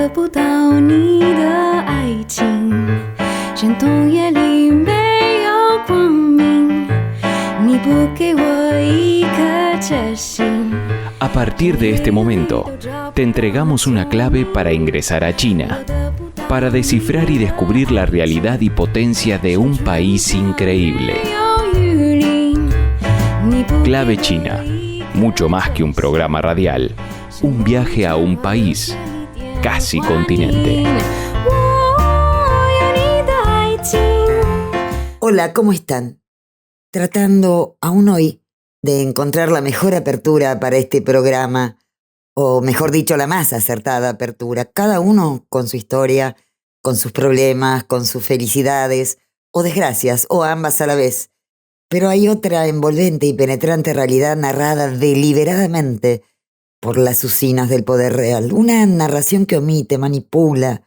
得不到你的爱情，山洞夜里没有光明，你不给我一颗决心。 A partir de este momento, te entregamos una clave para ingresar a China, para descifrar y descubrir la realidad y potencia de un país increíble. Clave China, mucho más que un programa radial, un viaje a un país, casi continente. Hola, ¿cómo están? Tratando aún hoy de encontrar la mejor apertura para este programa, o mejor dicho, la más acertada apertura, cada uno con su historia, con sus problemas, con sus felicidades o desgracias, o ambas a la vez. Pero hay otra envolvente y penetrante realidad narrada deliberadamente por las usinas del poder real, una narración que omite, manipula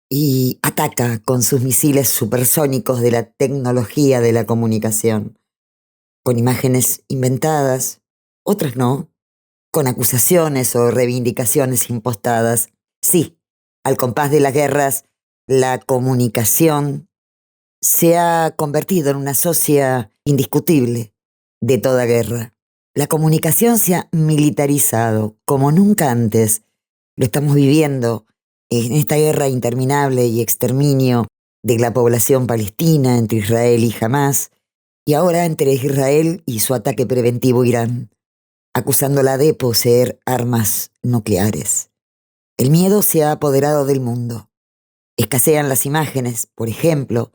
y ataca con sus misiles supersónicos de la tecnología de la comunicación, con imágenes inventadas, otras no, con acusaciones o reivindicaciones impostadas. Sí, al compás de las guerras, la comunicación se ha convertido en una socia indiscutible de toda guerra. La comunicación se ha militarizado como nunca antes. Lo estamos viviendo en esta guerra interminable y exterminio de la población palestina entre Israel y Hamás, y ahora entre Israel y su ataque preventivo Irán, acusándola de poseer armas nucleares. El miedo se ha apoderado del mundo. Escasean las imágenes, por ejemplo,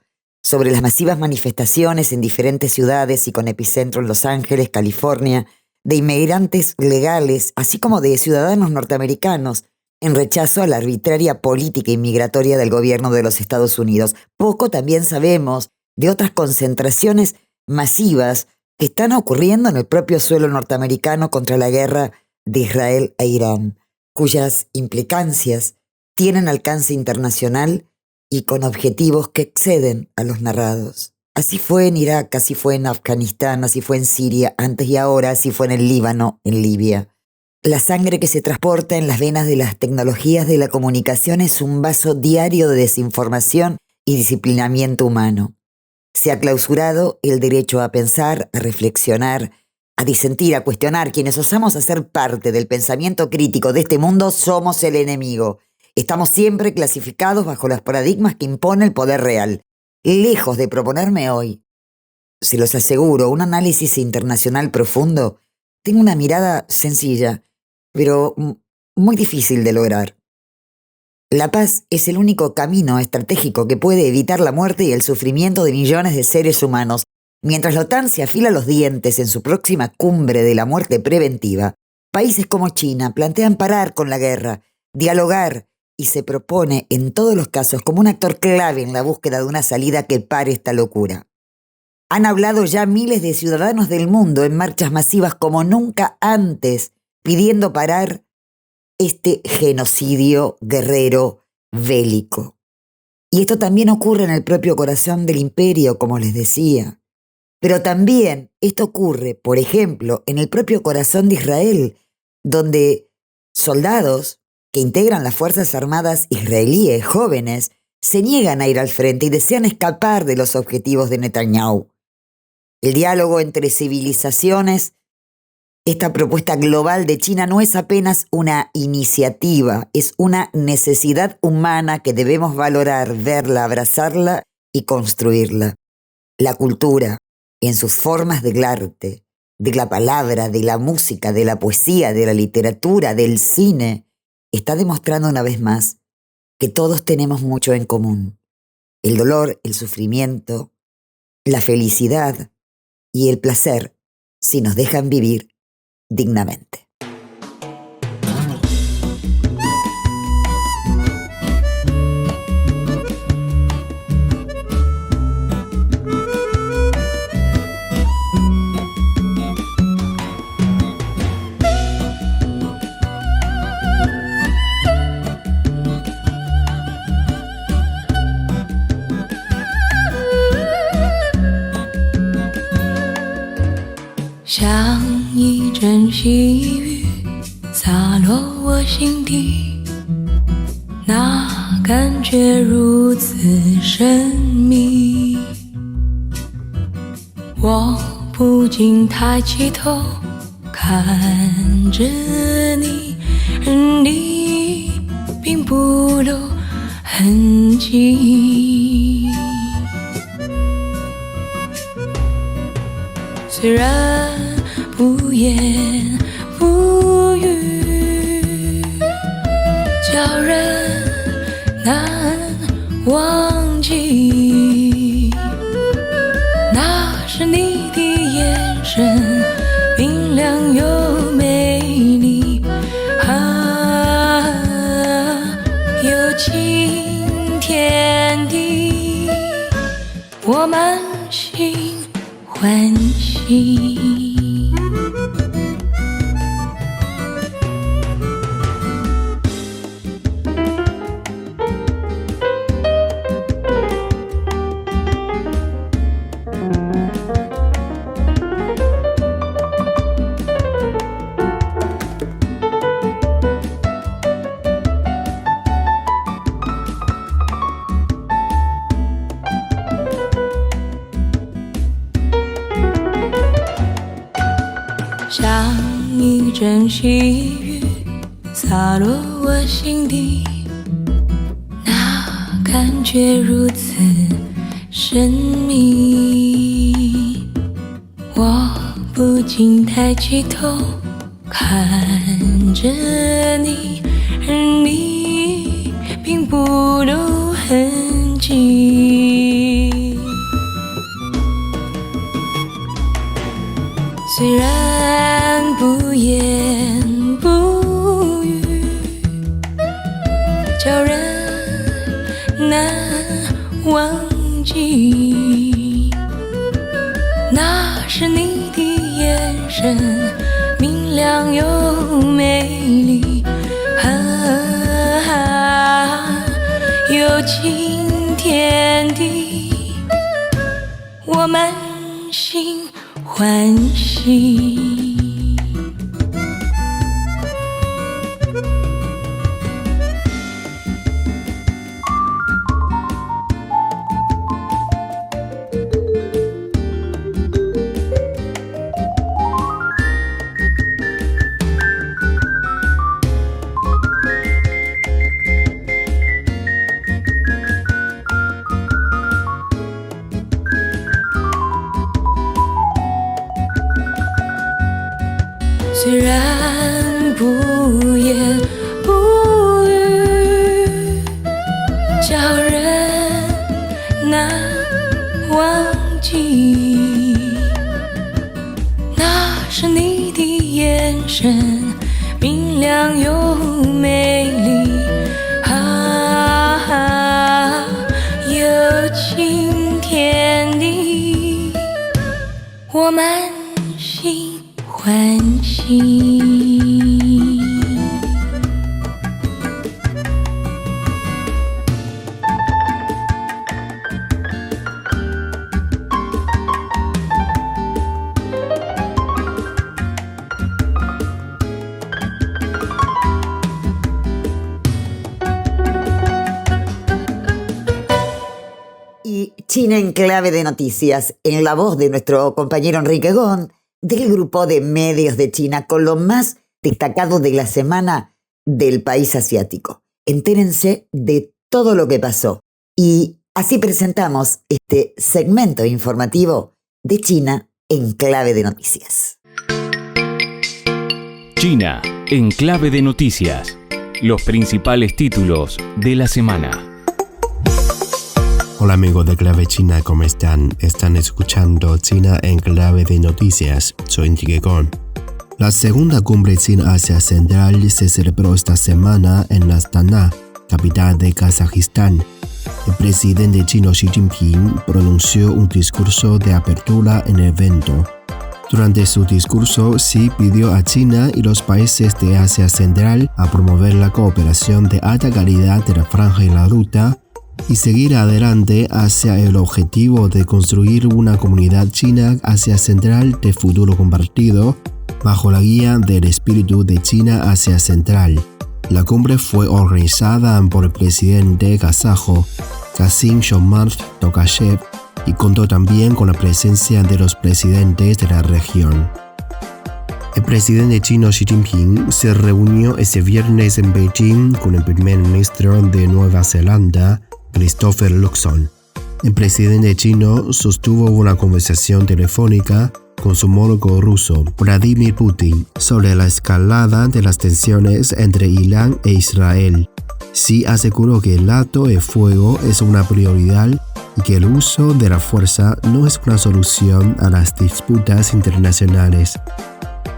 sobre las masivas manifestaciones en diferentes ciudades y con epicentro en Los Ángeles, California, de inmigrantes legales, así como de ciudadanos norteamericanos, en rechazo a la arbitraria política inmigratoria del gobierno de los Estados Unidos. Poco también sabemos de otras concentraciones masivas que están ocurriendo en el propio suelo norteamericano contra la guerra de Israel e Irán, cuyas implicancias tienen alcance internacional y con objetivos que exceden a los narrados. Así fue en Irak, así fue en Afganistán, así fue en Siria, antes y ahora, así fue en el Líbano, en Libia. La sangre que se transporta en las venas de las tecnologías de la comunicación es un vaso diario de desinformación y disciplinamiento humano. Se ha clausurado el derecho a pensar, a reflexionar, a disentir, a cuestionar. Quienes osamos hacer parte del pensamiento crítico de este mundo somos el enemigo. Estamos siempre clasificados bajo los paradigmas que impone el poder real. Lejos de proponerme hoy, se los aseguro, un análisis internacional profundo, tengo una mirada sencilla, pero muy difícil de lograr. La paz es el único camino estratégico que puede evitar la muerte y el sufrimiento de millones de seres humanos. Mientras la OTAN se afila los dientes en su próxima cumbre de la muerte preventiva, países como China plantean parar con la guerra, dialogar, y se propone en todos los casos como un actor clave en la búsqueda de una salida que pare esta locura. Han hablado ya miles de ciudadanos del mundo en marchas masivas como nunca antes, pidiendo parar este genocidio guerrero bélico. Y esto también ocurre en el propio corazón del imperio, como les decía. Pero también esto ocurre, por ejemplo, en el propio corazón de Israel, donde soldados que integran las Fuerzas Armadas israelíes jóvenes se niegan a ir al frente y desean escapar de los objetivos de Netanyahu. El diálogo entre civilizaciones, esta propuesta global de China no es apenas una iniciativa, es una necesidad humana que debemos valorar, verla, abrazarla y construirla. La cultura, en sus formas del arte, de la palabra, de la música, de la poesía, de la literatura, del cine, está demostrando una vez más que todos tenemos mucho en común. El dolor, el sufrimiento, la felicidad y el placer, si nos dejan vivir dignamente.阵细雨洒落我心底，那感觉如此神秘，我不禁抬起头看着你，你并不留痕迹。虽然不言不语，叫人难忘记，那是你的眼神，明亮又美丽，有晴天地，我满心欢喜。像一阵细雨洒落我心底，那感觉如此神秘，我不禁抬起头看着你，你并不留痕迹。虽然不言不语，叫人难忘记，那是你的眼神，明亮又美丽，有晴天地，我满心欢喜。虽然不言不语，叫人难忘记，那是你的眼神，明亮又美丽，有晴天地，我满心欢喜。Y China en clave de noticias, en la voz de nuestro compañero Enrique Gon, del grupo de medios de China, con lo más destacado de la semana del país asiático. Entérense de todo lo que pasó. Y así presentamos este segmento informativo de China en clave de noticias. China en clave de noticias. Los principales títulos de la semana. Hola amigos de Clave China, ¿cómo están? Están escuchando China en clave de noticias. Soy Enrique Gon. La segunda cumbre China-Asia Central se celebró esta semana en Astana, capital de Kazajistán. El presidente chino Xi Jinping pronunció un discurso de apertura en el evento. Durante su discurso, Xi pidió a China y los países de Asia Central a promover la cooperación de alta calidad de la Franja y la Ruta y seguir adelante hacia el objetivo de construir una comunidad china Asia Central de futuro compartido bajo la guía del espíritu de China Asia Central. La cumbre fue organizada por el presidente kazajo Kassym-Jomart Tokayev y contó también con la presencia de los presidentes de la región. El presidente chino Xi Jinping se reunió ese viernes en Beijing con el primer ministro de Nueva Zelanda, Christopher Luxon. El presidente chino sostuvo una conversación telefónica con su homólogo ruso, Vladimir Putin, sobre la escalada de las tensiones entre Irán e Israel. Xi aseguró que el alto el fuego es una prioridad y que el uso de la fuerza no es una solución a las disputas internacionales.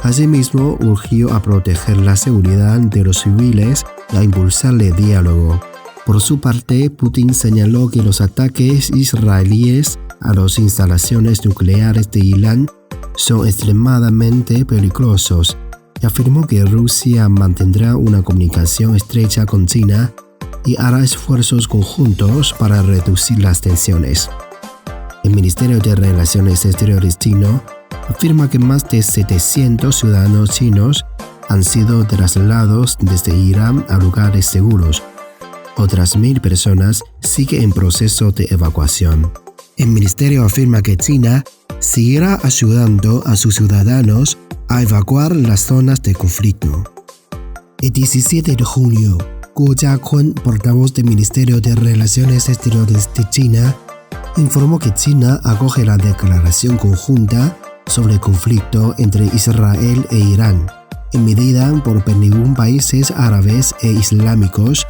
Asimismo, urgió a proteger la seguridad de los civiles y a impulsar el diálogo. Por su parte, Putin señaló que los ataques israelíes a las instalaciones nucleares de Irán son extremadamente peligrosos y afirmó que Rusia mantendrá una comunicación estrecha con China y hará esfuerzos conjuntos para reducir las tensiones. El Ministerio de Relaciones Exteriores chino afirma que más de 700 ciudadanos chinos han sido trasladados desde Irán a lugares seguros. Otras 1,000 personas siguen en proceso de evacuación. El ministerio afirma que China seguirá ayudando a sus ciudadanos a evacuar las zonas de conflicto. El 17 de junio, Guo Jiakun, portavoz del Ministerio de Relaciones Exteriores de China, informó que China acoge la declaración conjunta sobre el conflicto entre Israel e Irán, emitida por 21 países árabes e islámicos,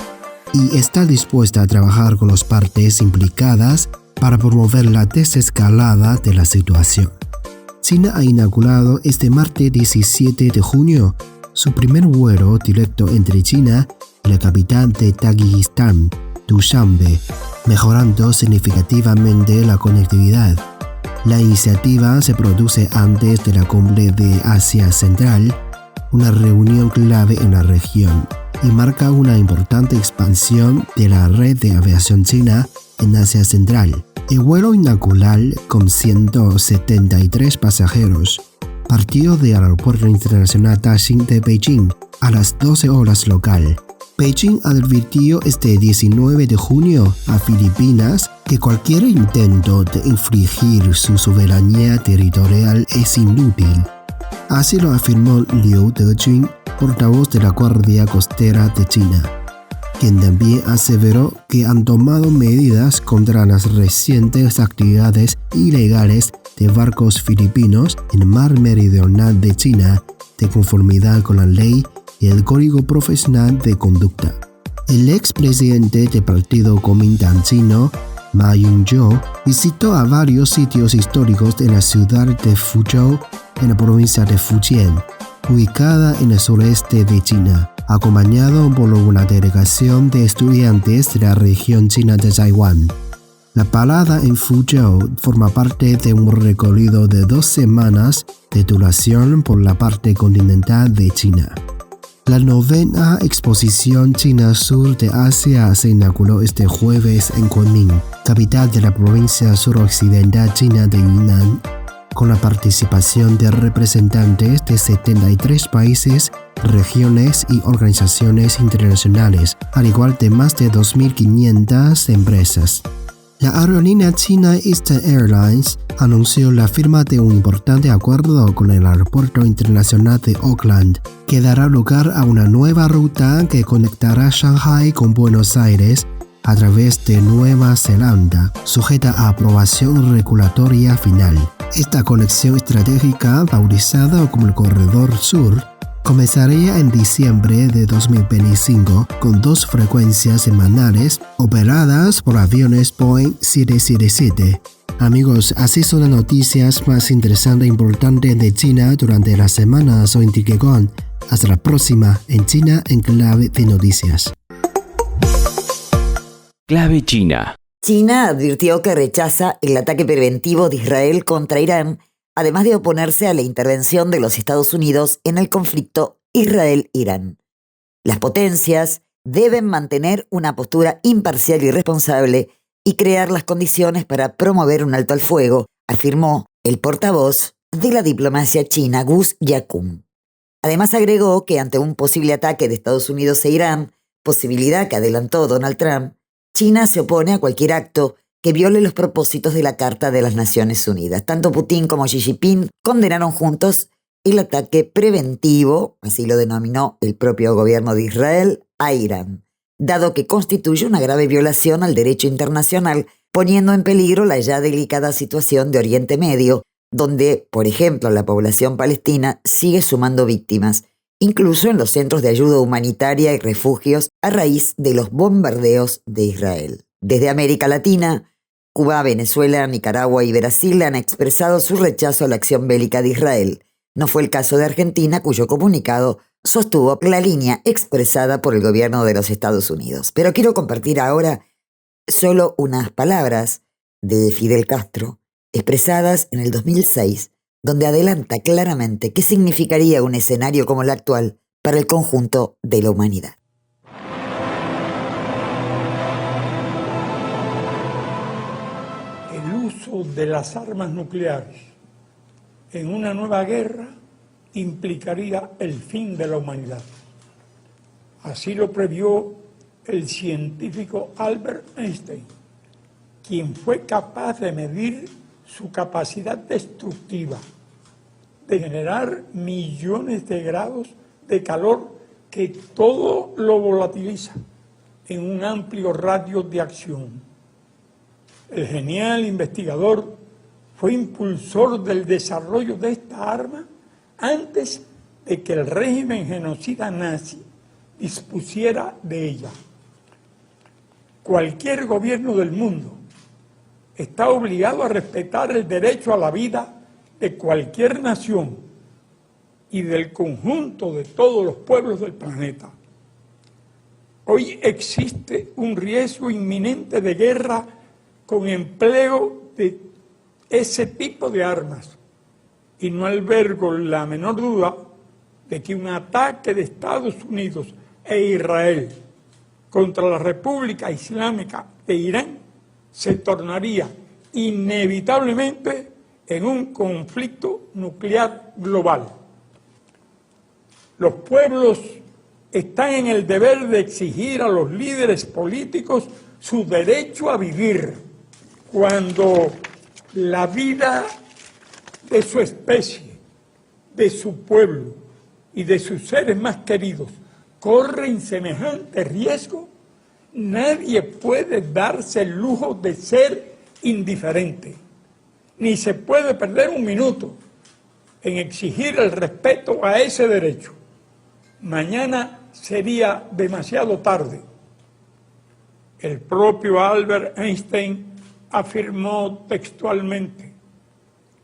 y está dispuesta a trabajar con las partes implicadas para promover la desescalada de la situación. China ha inaugurado este martes 17 de junio su primer vuelo directo entre China y la capital de Tayikistán, Dushanbe, mejorando significativamente la conectividad. La iniciativa se produce antes de la cumbre de Asia Central, una reunión clave en la región, y marca una importante expansión de la red de aviación china en Asia Central. El vuelo inaugural, con 173 pasajeros, partió del Aeropuerto Internacional Daxing de Beijing a las 12 horas local. Beijing advirtió este 19 de junio a Filipinas que cualquier intento de infringir su soberanía territorial es inútil. Así lo afirmó Liu Dejun, portavoz de la Guardia Costera de China, quien también aseveró que han tomado medidas contra las recientes actividades ilegales de barcos filipinos en el mar meridional de China, de conformidad con la ley y el Código Profesional de Conducta. El expresidente del Partido Kuomintang chino, Ma Ying-jeou, visitó a varios sitios históricos de la ciudad de Fuzhou, en la provincia de Fujian, ubicada en el sureste de China, acompañado por una delegación de estudiantes de la región china de Taiwán. La parada en Fuzhou forma parte de un recorrido de 2 semanas de duración por la parte continental de China. La 9ª exposición China Sur de Asia se inauguró este jueves en Kunming, capital de la provincia suroccidental china de Yunnan, con la participación de representantes de 73 países, regiones y organizaciones internacionales, al igual de más de 2.500 empresas. La aerolínea china Eastern Airlines anunció la firma de un importante acuerdo con el Aeropuerto Internacional de Auckland, que dará lugar a una nueva ruta que conectará Shanghai con Buenos Aires a través de Nueva Zelanda, sujeta a aprobación regulatoria final. Esta conexión estratégica, bautizada como el Corredor Sur, comenzaría en diciembre de 2025 con 2 frecuencias semanales operadas por aviones Boeing 777. Amigos, así son las noticias más interesantes e importantes de China durante la semana. Soy Enrique Gon. Hasta la próxima en China en Clave de Noticias. Clave China. China advirtió que rechaza el ataque preventivo de Israel contra Irán, además de oponerse a la intervención de los Estados Unidos en el conflicto Israel-Irán. Las potencias deben mantener una postura imparcial y responsable y crear las condiciones para promover un alto al fuego, afirmó el portavoz de la diplomacia china, Guo Jiakun. Además agregó que ante un posible ataque de Estados Unidos e Irán, posibilidad que adelantó Donald Trump, China se opone a cualquier acto que viole los propósitos de la Carta de las Naciones Unidas. Tanto Putin como Xi Jinping condenaron juntos el ataque preventivo, así lo denominó el propio gobierno de Israel, a Irán, dado que constituye una grave violación al derecho internacional, poniendo en peligro la ya delicada situación de Oriente Medio, donde, por ejemplo, la población palestina sigue sumando víctimas, incluso en los centros de ayuda humanitaria y refugios a raíz de los bombardeos de Israel. Desde América Latina, Cuba, Venezuela, Nicaragua y Brasil han expresado su rechazo a la acción bélica de Israel. No fue el caso de Argentina, cuyo comunicado sostuvo la línea expresada por el gobierno de los Estados Unidos. Pero quiero compartir ahora solo unas palabras de Fidel Castro, expresadas en el 2006, donde adelanta claramente qué significaría un escenario como el actual para el conjunto de la humanidad. El uso de las armas nucleares en una nueva guerra implicaría el fin de la humanidad. Así lo previó el científico Albert Einstein, quien fue capaz de medir su capacidad destructiva, de generar millones de grados de calor que todo lo volatiliza en un amplio radio de acción. El genial investigador fue impulsor del desarrollo de esta arma antes de que el régimen genocida nazi dispusiera de ella. Cualquier gobierno del mundo está obligado a respetar el derecho a la vida de cualquier nación y del conjunto de todos los pueblos del planeta. Hoy existe un riesgo inminente de guerra con empleo de ese tipo de armas y no albergo la menor duda de que un ataque de Estados Unidos e Israel contra la República Islámica de Irán se tornaría inevitablemente en un conflicto nuclear global. Los pueblos están en el deber de exigir a los líderes políticos su derecho a vivir cuando la vida de su especie, de su pueblo y de sus seres más queridos corren semejante riesgo. Nadie puede darse el lujo de ser indiferente, ni se puede perder un minuto en exigir el respeto a ese derecho. Mañana sería demasiado tarde. El propio Albert Einstein afirmó textualmente: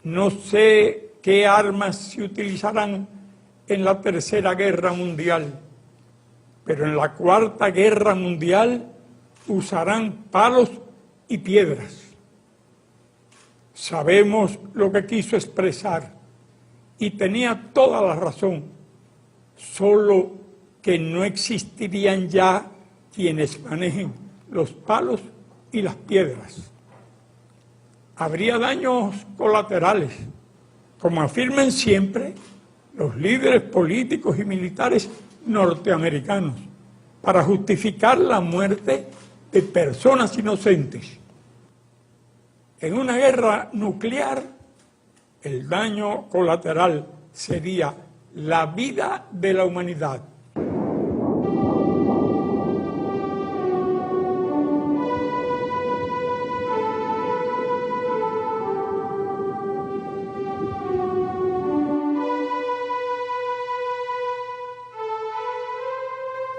no sé qué armas se utilizarán en la Tercera Guerra Mundial, pero en la Cuarta Guerra Mundial usarán palos y piedras. Sabemos lo que quiso expresar y tenía toda la razón, solo que no existirían ya quienes manejen los palos y las piedras. Habría daños colaterales, como afirman siempre los líderes políticos y militares norteamericanos, para justificar la muerte de personas inocentes. En una guerra nuclear, el daño colateral sería la vida de la humanidad.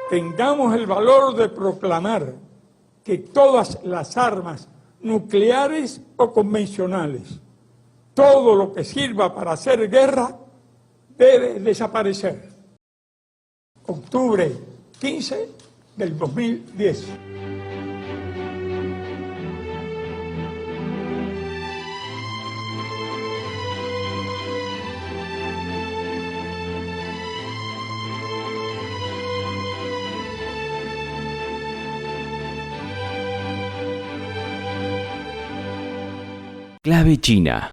Tengamos el valor de proclamar que todas las armas nucleares o convencionales, todo lo que sirva para hacer guerra, debe desaparecer. Octubre 15 del 2010. Clave China.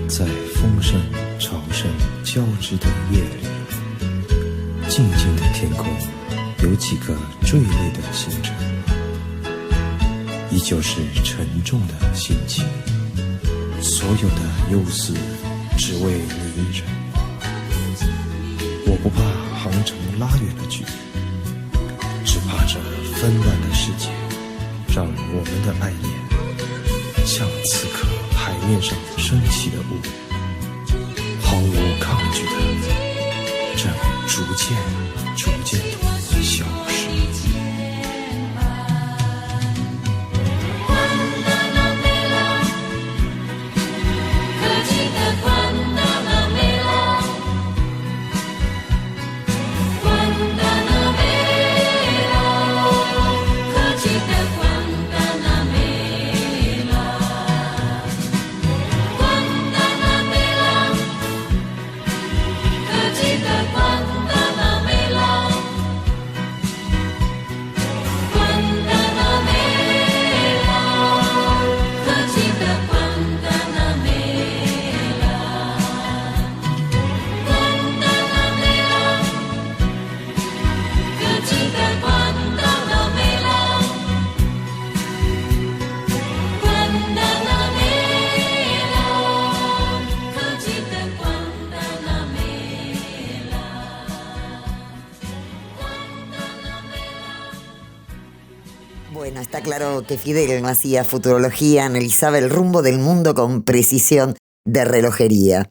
在风声潮声交织的夜里，静静的天空有几个坠泪的星辰，依旧是沉重的心情，所有的忧思只为你一人。我不怕航程拉远了距离，只怕这纷乱的世界让我们的爱恋像此刻海面上升起的雾，毫无抗拒的正逐渐地消失。Bueno, está claro que Fidel no hacía futurología, analizaba el rumbo del mundo con precisión de relojería.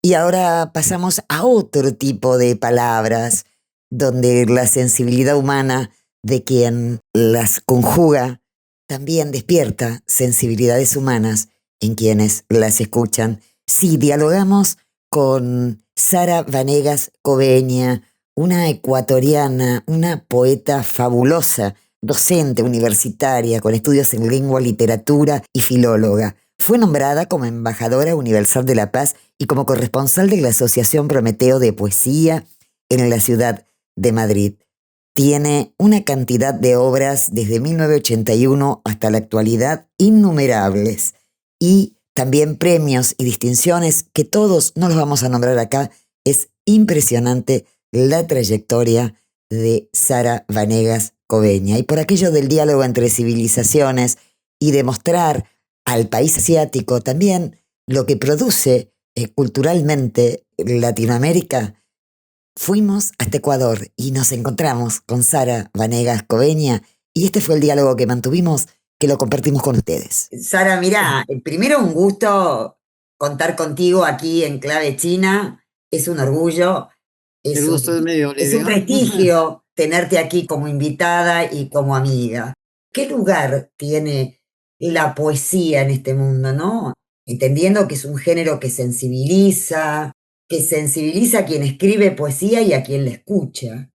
Y ahora pasamos a otro tipo de palabras, donde la sensibilidad humana de quien las conjuga también despierta sensibilidades humanas en quienes las escuchan. Sí, dialogamos con Sara Vanegas Cobeña, una ecuatoriana, una poeta fabulosa, docente universitaria con estudios en lengua, literatura y filóloga. Fue nombrada como embajadora universal de la paz y como corresponsal de la Asociación Prometeo de Poesía en la ciudad de Madrid. Tiene una cantidad de obras desde 1981 hasta la actualidad innumerables y también premios y distinciones que todos no los vamos a nombrar acá. Es impresionante la trayectoria de Sara Vanegas Cobeña. Y por aquello del diálogo entre civilizaciones y de mostrar al país asiático también lo que produce culturalmente Latinoamérica, fuimos hasta Ecuador y nos encontramos con Sara Vanegas Cobeña y este fue el diálogo que mantuvimos, que lo compartimos con ustedes. Sara, mira, primero un gusto contar contigo aquí en Clave China, es un orgullo, El gusto es mío, es un Olivia. prestigio tenerte aquí como invitada y como amiga. ¿Qué lugar tiene la poesía en este mundo, no? Entendiendo que es un género que sensibiliza a quien escribe poesía y a quien la escucha.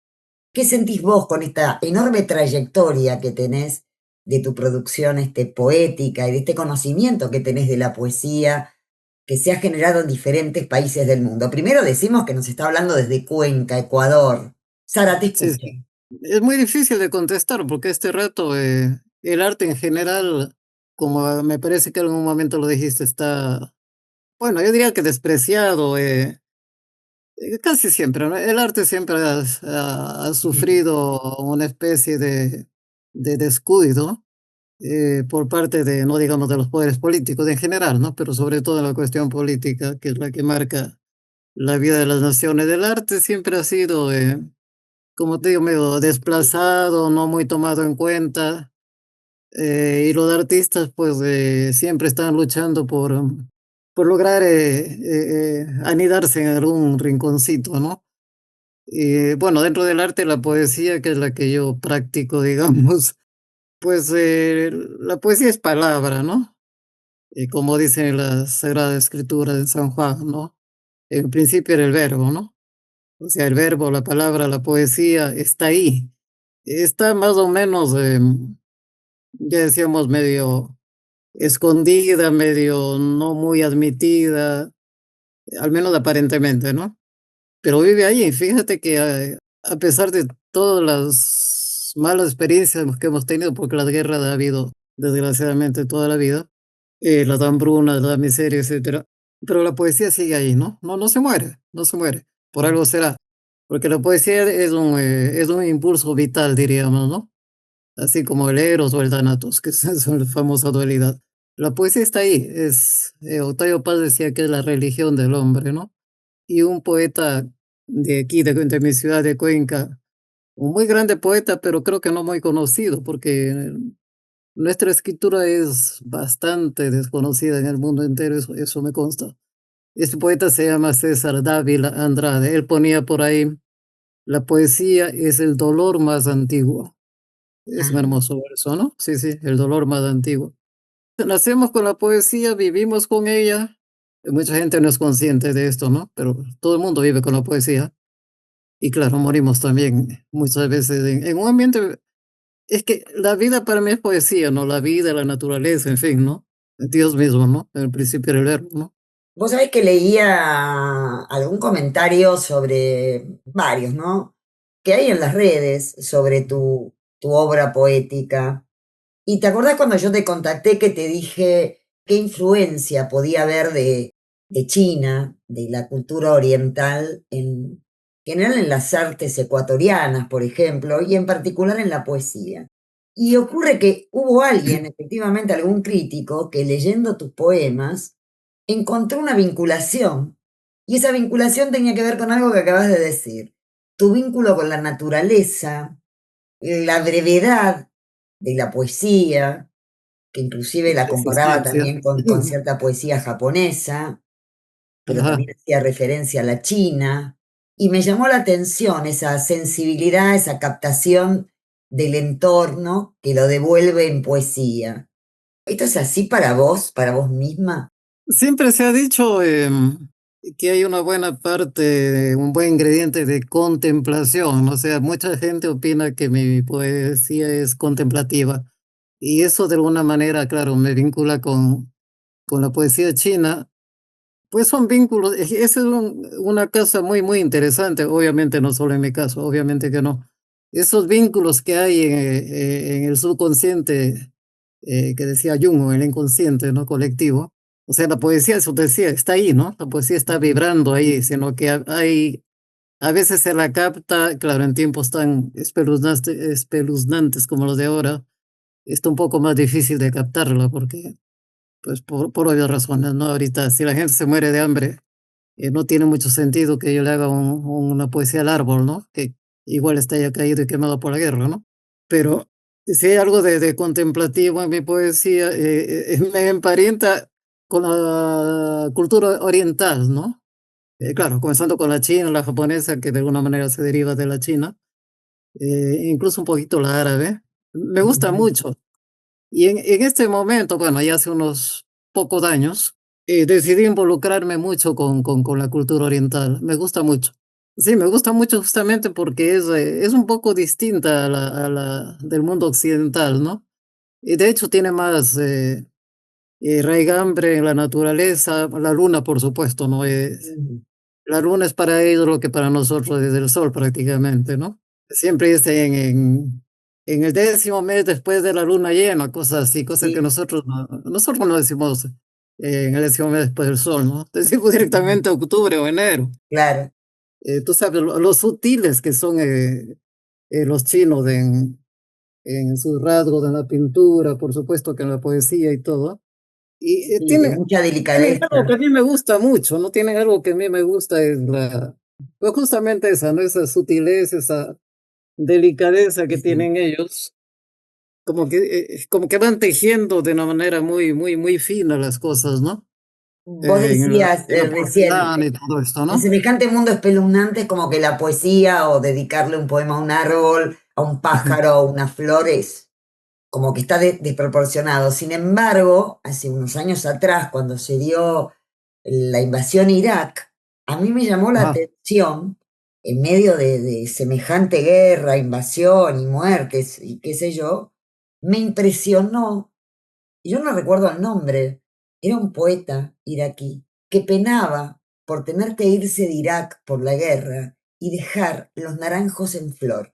¿Qué sentís vos con esta enorme trayectoria que tenés de tu producción poética y de este conocimiento que tenés de la poesía que se ha generado en diferentes países del mundo. Primero decimos que nos está hablando desde Cuenca, Ecuador. Sara, te Sí, escucho. sí. Es muy difícil de contestar porque este rato el arte en general, como me parece que en algún momento lo dijiste, está, bueno, yo diría que despreciado, casi siempre, ¿no? El arte siempre ha sufrido una especie de descuido por parte de, no digamos, de los poderes políticos en general, ¿no? Pero sobre todo en la cuestión política, que es la que marca la vida de las naciones. El arte siempre ha sido, como te digo, medio desplazado, no muy tomado en cuenta, y los artistas pues siempre están luchando por lograr anidarse en algún rinconcito, ¿no? Y bueno, dentro del arte, la poesía, que es la que yo practico, digamos, pues la poesía es palabra, ¿no? Y como dice la Sagrada Escritura de San Juan, ¿no? En principio era el verbo, ¿no? O sea, el verbo, la palabra, la poesía está ahí. Está más o menos, ya decíamos, medio escondida, medio no muy admitida, al menos aparentemente, ¿no? Pero vive ahí. Fíjate que a pesar de todas las malas experiencias que hemos tenido, porque las guerras ha habido desgraciadamente toda la vida, las hambrunas, la miseria, etcétera, pero la poesía sigue ahí, ¿no? No, no se muere, no se muere. Por algo será. Porque la poesía es un impulso vital, diríamos, ¿no? Así como el Eros o el Thanatos, que es la famosa dualidad. La poesía está ahí. Octavio Paz decía que es la religión del hombre, ¿no? Y un poeta de aquí, de mi ciudad de Cuenca, un muy grande poeta, pero creo que no muy conocido, porque nuestra escritura es bastante desconocida en el mundo entero, eso me consta. Este poeta se llama César Dávila Andrade. Él ponía por ahí, la poesía es el dolor más antiguo. Es un Ah, hermoso verso, ¿no? Sí, sí, el dolor más antiguo. Nacemos con la poesía, vivimos con ella. Mucha gente no es consciente de esto, ¿no? Pero todo el mundo vive con la poesía. Y claro, morimos también muchas veces en un ambiente. Es que la vida para mí es poesía, ¿no? La vida, la naturaleza, en fin, ¿no? Dios mismo, ¿no? En el principio era el verbo, ¿no? vos sabés que leía algún comentario sobre varios, ¿no? Que hay en las redes sobre tu obra poética. ¿Y te acordás cuando yo te contacté que te dije qué influencia podía haber de China, de la cultura oriental, en general en las artes ecuatorianas, por ejemplo, y en particular en la poesía? Y ocurre que hubo alguien, efectivamente algún crítico, que leyendo tus poemas encontró una vinculación, y esa vinculación tenía que ver con algo que acabas de decir, tu vínculo con la naturaleza, la brevedad de la poesía, que inclusive la Sí, sí, sí, comparaba cierto. también con cierta poesía japonesa, pero Ajá. también hacía referencia a la china, y me llamó la atención esa sensibilidad, esa captación del entorno que lo devuelve en poesía. ¿Esto es así para vos misma? Siempre se ha dicho que hay una buena parte, un buen ingrediente de contemplación. O sea, mucha gente opina que mi poesía es contemplativa. Y eso de alguna manera, claro, me vincula con la poesía china. Pues son vínculos, esa es una cosa muy, muy interesante. Obviamente no solo en mi caso, obviamente que no. Esos vínculos que hay en el subconsciente, que decía Jung, o el inconsciente, ¿no? Colectivo. O sea, la poesía, eso te decía, está ahí, ¿no? La poesía está vibrando ahí, sino que hay, a veces se la capta, claro, en tiempos tan espeluznantes como los de ahora, está un poco más difícil de captarla, porque, pues, por obvias razones, ¿no? Ahorita, si la gente se muere de hambre, no tiene mucho sentido que yo le haga una poesía al árbol, ¿no? Que igual está ya caído y quemado por la guerra, ¿no? Pero si hay algo de contemplativo en mi poesía, me emparenta con la cultura oriental, ¿no? Claro, comenzando con la china, la japonesa, que de alguna manera se deriva de la china, incluso un poquito la árabe. Me gusta mucho. Y en este momento, bueno, ya hace unos pocos años, decidí involucrarme mucho con la cultura oriental. Me gusta mucho. Sí, me gusta mucho justamente porque es un poco distinta a la del mundo occidental, ¿no? Y de hecho tiene más raigambre en la naturaleza, la luna, por supuesto, ¿no? La luna es para ellos lo que para nosotros es el sol prácticamente, ¿no? Siempre está en el 10.º mes después de la luna llena, cosas así, cosas que Sí, nosotros no decimos en el 10.º mes después del sol, ¿no? Decimos directamente octubre o enero. claro. Tú sabes lo sutiles que son los chinos en sus rasgos, en la pintura, por supuesto que en la poesía y todo. Y Sí, de mucha tienen algo que delicadeza. a mí me gusta mucho, ¿no? Tienen algo que a mí me gusta, es pues justamente esa, ¿no? Esa sutileza, esa delicadeza que Sí. tienen ellos, como que van tejiendo de una manera muy, muy, muy fina las cosas, ¿no? Vos En la, decías en la recién, porcelana y todo esto, en ¿no? semejante mundo espeluznante es como que la poesía o dedicarle un poema a un árbol, a un Ujú. pájaro, a unas flores, como que está desproporcionado. Sin embargo, hace unos años atrás, cuando se dio la invasión a Irak, a mí me llamó la Ajá, atención, en medio de semejante guerra, invasión y muertes y qué sé yo, me impresionó, y yo no recuerdo el nombre, era un poeta iraquí que penaba por tener que irse de Irak por la guerra y dejar los naranjos en flor.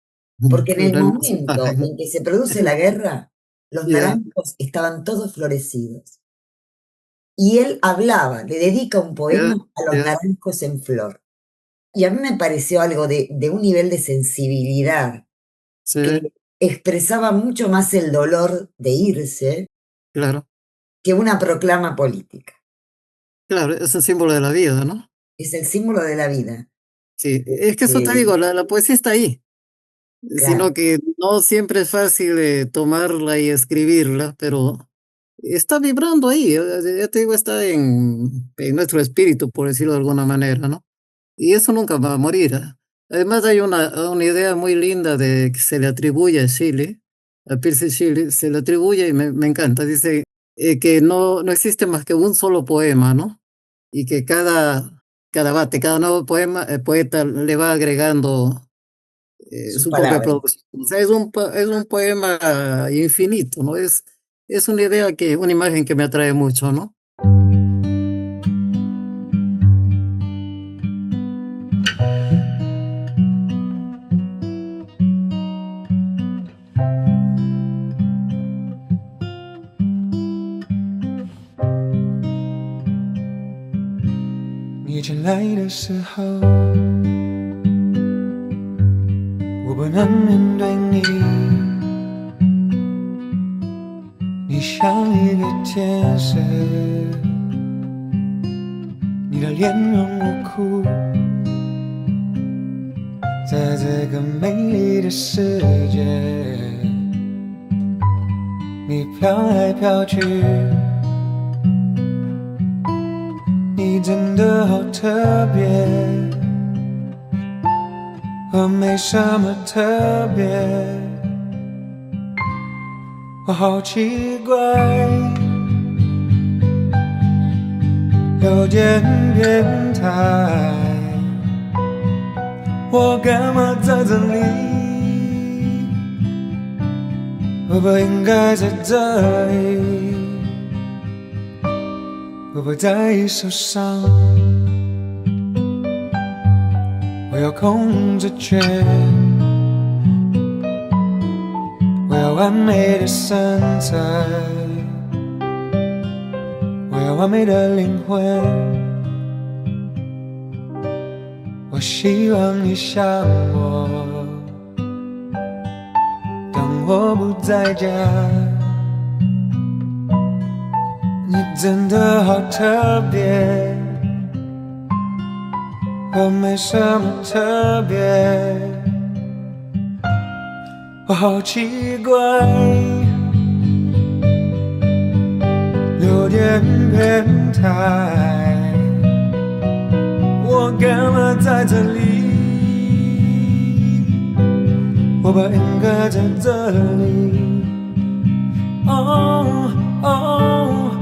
Porque en el el momento mensaje. en que se produce la guerra, los Ya, naranjos estaban todos florecidos. Y él hablaba, le dedica un ya, poema a los ya, naranjos en flor. Y a mí me pareció algo de un nivel de sensibilidad sí, que expresaba mucho más el dolor de irse claro, que una proclama política. claro, es un símbolo de la vida, ¿no? Es el símbolo de la vida. Sí, es que eso te Eh, digo, la poesía está ahí, claro, sino que no siempre es fácil tomarla y escribirla, pero está vibrando ahí, ya te digo, está en nuestro espíritu, por decirlo de alguna manera, ¿no? Y eso nunca va a morir. Además hay una idea muy linda de que se le atribuye a Chile, a Percy Shelley, se le atribuye y me encanta, dice que no existe más que un solo poema, ¿no? Y que cada nuevo poeta le va agregando sus su propia palabras. producción. O sea, es un poema infinito, ¿no? Es una idea una imagen que me atrae mucho, ¿no?你进来的时候，我不能面对你，你像一个天使，你的脸让我哭，在这个美丽的世界，你飘来飘去。你真的好特别，我没什么特别，我好奇怪，有点变态，我干嘛在这里？我不应该在这里。会不会在意受伤？我要控制权，我要完美的身材，我要完美的灵魂。我希望你想我，当我不在家。你真的好特别，我没什么特别，我好奇怪，有点变态，我干嘛在这里？我不应该在这里。哦哦。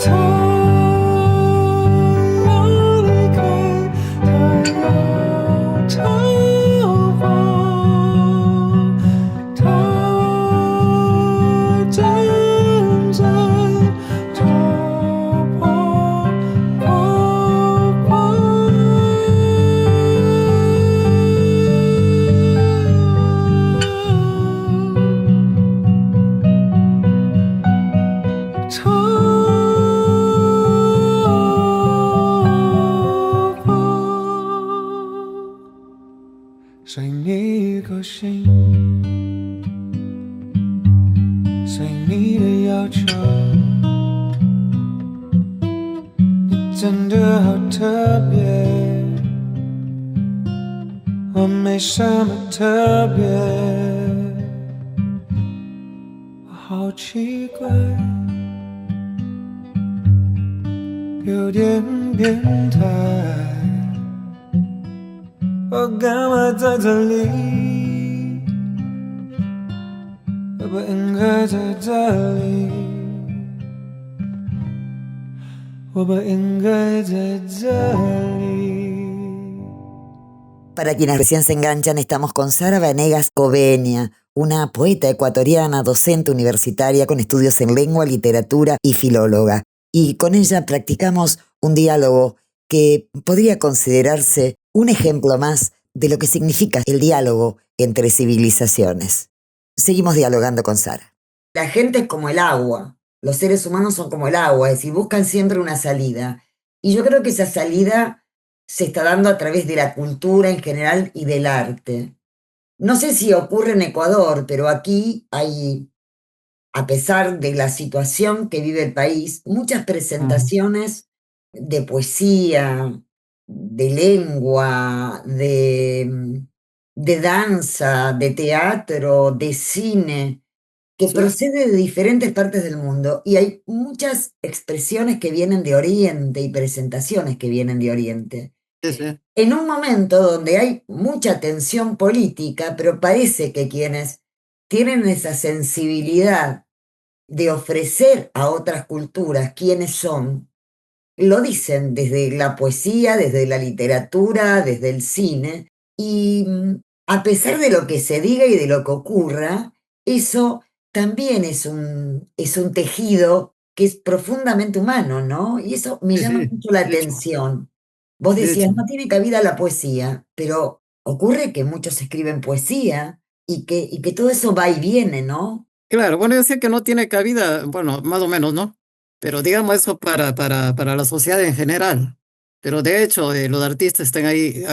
他要离开，他要逃跑，他真真的好特别，我没什么特别，我好奇怪，有点变态，我干嘛在这里？我不应该在这里，我不应该在这里。 Para quienes recién se enganchan, estamos con Sara Vanegas Covenia, una poeta ecuatoriana, docente universitaria con estudios en lengua, literatura y filóloga. Y con ella practicamos un diálogo que podría considerarse un ejemplo más de lo que significa el diálogo entre civilizaciones. Seguimos dialogando con Sara. La gente es como el agua, los seres humanos son como el agua, es decir, buscan siempre una salida. Y yo creo que esa salida se está dando a través de la cultura en general y del arte. No sé si ocurre en Ecuador, pero aquí hay, a pesar de la situación que vive el país, muchas presentaciones de poesía, de lengua, de danza, de teatro, de cine, que procede de diferentes partes del mundo. Y hay muchas expresiones que vienen de Oriente y presentaciones que vienen de Oriente. Sí, sí. En un momento donde hay mucha tensión política, pero parece que quienes tienen esa sensibilidad de ofrecer a otras culturas quiénes son, lo dicen desde la poesía, desde la literatura, desde el cine, y a pesar de lo que se diga y de lo que ocurra, eso también es un tejido que es profundamente humano, ¿no? Y eso me Sí, llama sí, mucho la de hecho, atención. Vos de decías, hecho. no tiene cabida la poesía, pero ocurre que muchos escriben poesía y que todo eso va y viene, ¿no? Claro, bueno, yo sé que no tiene cabida, bueno, más o menos, ¿no? Pero digamos eso para la sociedad en general. Pero de hecho, los artistas están ahí,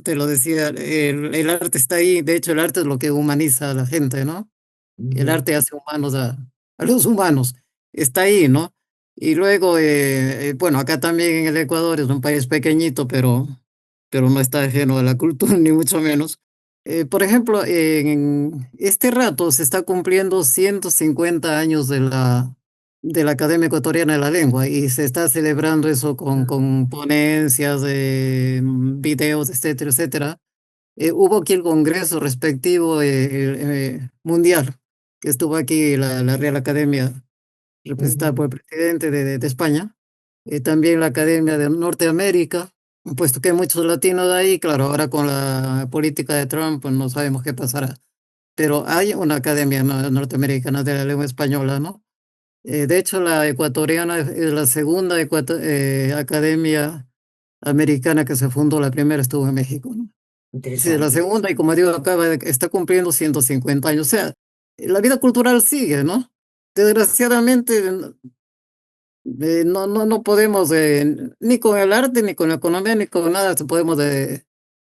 te lo decía, el arte está ahí, de hecho el arte es lo que humaniza a la gente, ¿no? El Ujú. arte hace humanos a los humanos, está ahí, ¿no? Y luego, bueno, acá también en el Ecuador es un país pequeñito, pero no está ajeno a la cultura, ni mucho menos. Por ejemplo, en este rato se está cumpliendo 150 años de la Academia Ecuatoriana de la Lengua y se está celebrando eso con ponencias, videos, etcétera, etcétera. Hubo aquí el congreso respectivo mundial, que estuvo aquí la Real Academia representada por el presidente de España, también la Academia de Norteamérica, puesto que hay muchos latinos de ahí, claro, ahora con la política de Trump pues no sabemos qué pasará, pero hay una Academia norteamericana de la lengua española, ¿no? De hecho, la ecuatoriana es la segunda academia americana que se fundó, la primera estuvo en México, ¿no? Sí, la Interesante. segunda, y como digo, está cumpliendo 150 años. O sea, la vida cultural sigue, ¿no? Desgraciadamente, no podemos, ni con el arte, ni con la economía, ni con nada, podemos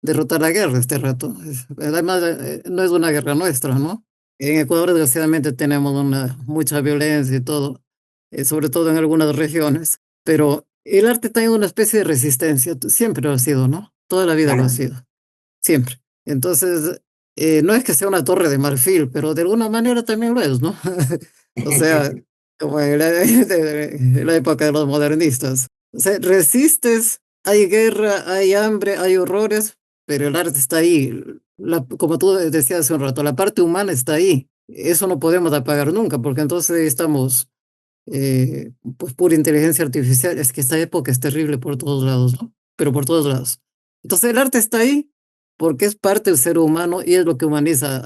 derrotar la guerra este rato. Además, no es una guerra nuestra, ¿no? En Ecuador, desgraciadamente, tenemos mucha violencia y todo, sobre todo en algunas regiones, pero el arte tiene una especie de resistencia, siempre lo ha sido, ¿no? Toda la vida lo ha Claro. sido. Siempre. Entonces, no es que sea una torre de marfil, pero de alguna manera también lo es, ¿no? O sea, como en en la época de los modernistas. O sea, resistes, hay guerra, hay hambre, hay horrores, pero el arte está ahí. Como tú decías hace un rato, la parte humana está ahí. Eso no podemos apagar nunca, porque entonces estamos, pues, pura inteligencia artificial. Es que esta época es terrible por todos lados, ¿no? Pero por todos lados. Entonces el arte está ahí porque es parte del ser humano y es lo que humaniza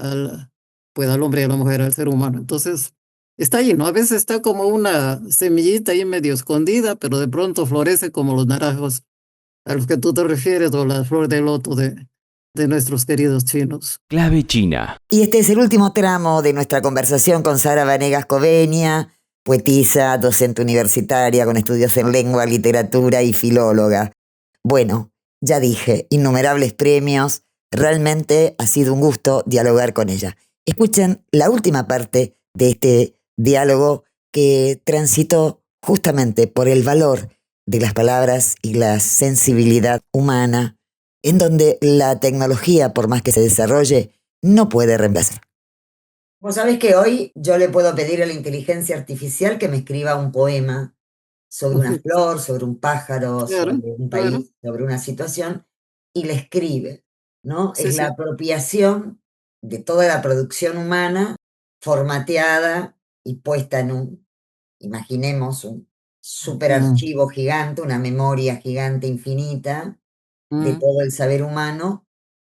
pues, al hombre y a la mujer, al ser humano. Entonces, está ahí, ¿no? A veces está como una semillita ahí medio escondida, pero de pronto florece como los naranjos a los que tú te refieres o la flor de loto de nuestros queridos chinos. Clave China. Y este es el último tramo de nuestra conversación con Sara Vanegas Covenia, poetisa, docente universitaria con estudios en lengua, literatura y filóloga. Bueno, ya dije, innumerables premios. Realmente ha sido un gusto dialogar con ella. Escuchen la última parte de este diálogo que transitó justamente por el valor de las palabras y la sensibilidad humana, en donde la tecnología, por más que se desarrolle, no puede reemplazar. Vos sabés que hoy yo le puedo pedir a la inteligencia artificial que me escriba un poema sobre una flor, sobre un pájaro, Claro, sobre un claro, país, sobre una situación, y le escribe, ¿no? sí, Es la sí. apropiación de toda la producción humana formateada y puesta en un, imaginemos, un Mm, superarchivo gigante, una memoria gigante infinita de mm. todo el saber humano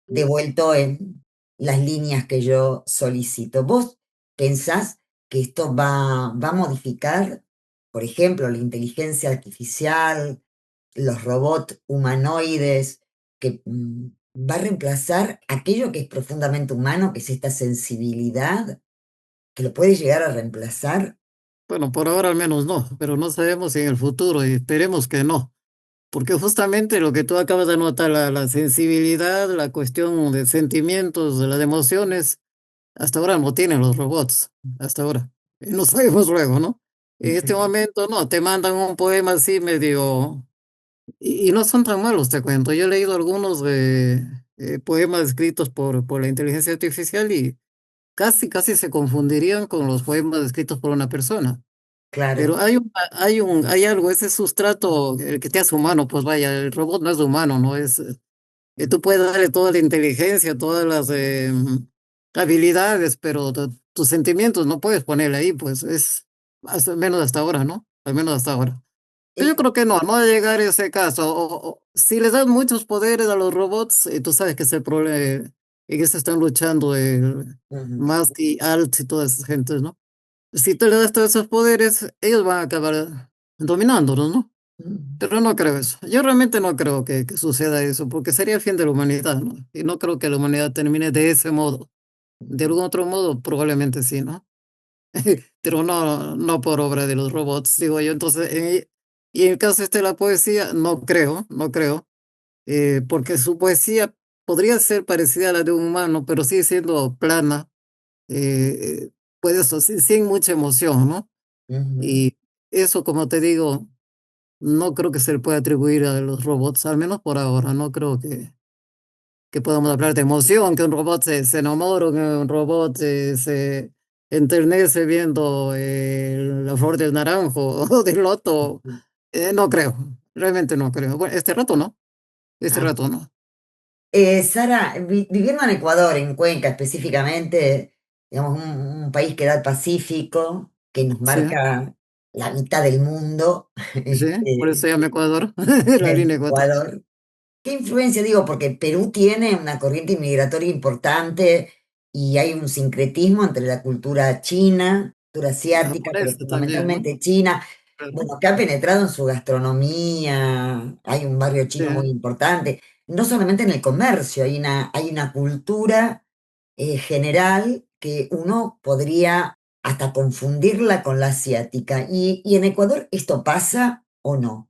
devuelto en las líneas que yo solicito. ¿Vos pensás que esto va a modificar, por ejemplo, la inteligencia artificial, los robots humanoides, que va a reemplazar aquello que es profundamente humano, que es esta sensibilidad, que lo puede llegar a reemplazar? Bueno, por ahora al menos no, pero no sabemos si en el futuro y esperemos que no. Porque justamente lo que tú acabas de notar, la sensibilidad, la cuestión de sentimientos, de las emociones, hasta ahora no tienen los robots, hasta ahora. Y no sabemos luego, ¿no? En este momento no, te mandan un poema así medio... Y no son tan malos, te cuento. Yo he leído algunos poemas escritos por la inteligencia artificial y casi se confundirían con los poemas escritos por una persona. Pero Claro. hay algo, ese sustrato, el que te hace humano, pues vaya, el robot no es humano, ¿no? Tú puedes darle toda la inteligencia, todas las habilidades, pero tus sentimientos no puedes ponerle ahí, pues al menos hasta ahora, ¿no? Al menos hasta ahora. Pero yo Eh, creo que no, no va a llegar a ese caso. Si les dan muchos poderes a los robots, tú sabes que es el problema, en eso están luchando ujú, Musk y Alt y todas esas gentes, ¿no? Si tú le das todos esos poderes, ellos van a acabar dominándonos, ¿no? ujú, Pero no creo eso. Yo realmente no creo que suceda eso, porque sería el fin de la humanidad, ¿no? Y no creo que la humanidad termine de ese modo. De algún otro modo, probablemente sí, ¿no? Pero no por obra de los robots, digo yo. Entonces, y en el caso este de la poesía, no creo, porque su poesía podría ser parecida a la de un humano, pero sigue siendo plana, pues eso, sin mucha emoción, ¿no? ujú, Y eso, como te digo, no creo que se le pueda atribuir a los robots, al menos por ahora. No creo que podamos hablar de emoción, que un robot se enamore, que un robot se enternece viendo la flor del naranjo o del loto. ujú. No creo, realmente no creo. Bueno, este rato no, este Ah. rato no. Sara, viviendo en Ecuador, en Cuenca específicamente, digamos, un país que da al Pacífico, que nos Sí, marca la mitad del mundo, sí, por eso este, se llama Ecuador, la en línea Ecuador. Ecuador. ¿Qué influencia digo? Porque Perú tiene una corriente inmigratoria importante y hay un sincretismo entre la cultura china, cultura Y asiática, pero japonesa también, ¿no? fundamentalmente china, Claro. bueno, que ha penetrado en su gastronomía, hay un barrio Sí. chino muy importante, no solamente en el comercio, hay una cultura general que uno podría hasta confundirla con la asiática. Y en Ecuador esto pasa o no?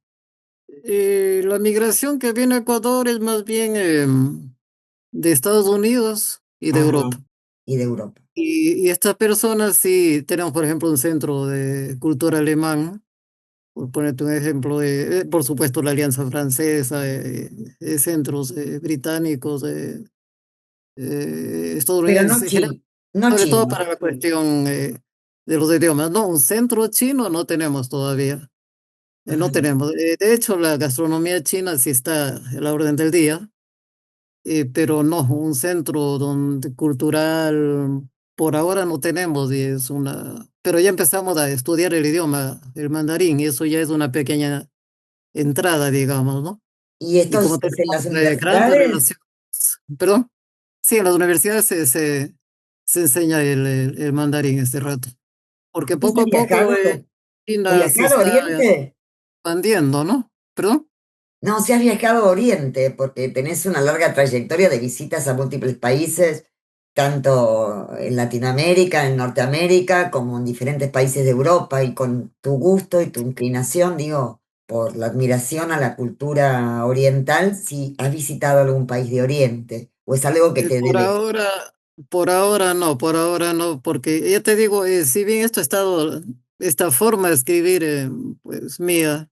La migración que viene a Ecuador es más bien de Estados Unidos y de Ajá, Europa. y de Europa. Y estas personas, sí, tenemos, por ejemplo, un centro de cultura alemán, por ponerte un ejemplo, por supuesto, la Alianza Francesa, centros británicos, Pero no estadounidenses, en general, chino, no sobre todo chino. para la cuestión de los idiomas. No, un centro chino no tenemos todavía, no Ajá. tenemos. De hecho, la gastronomía china sí está a la orden del día, pero no, un centro donde cultural por ahora no tenemos y es una, pero ya empezamos a estudiar el idioma, el mandarín, y eso ya es una pequeña entrada, digamos, ¿no? ¿Y Y esto como es en tenemos las grandes universidades? relaciones, perdón, sí, en las universidades se enseña el mandarín este rato, porque ¿Vos poco a poco has China se viajado a está Oriente? expandiendo, ¿no? ¿Perdón? No, si has viajado a Oriente, porque tenés una larga trayectoria de visitas a múltiples países, tanto en Latinoamérica, en Norteamérica, como en diferentes países de Europa, y con tu gusto y tu inclinación, digo, por la admiración a la cultura oriental, si has visitado algún país de Oriente, o es algo que Eh, te por debe. ahora, por ahora no, porque ya te digo, si bien esto ha estado, esta forma de escribir, pues mía,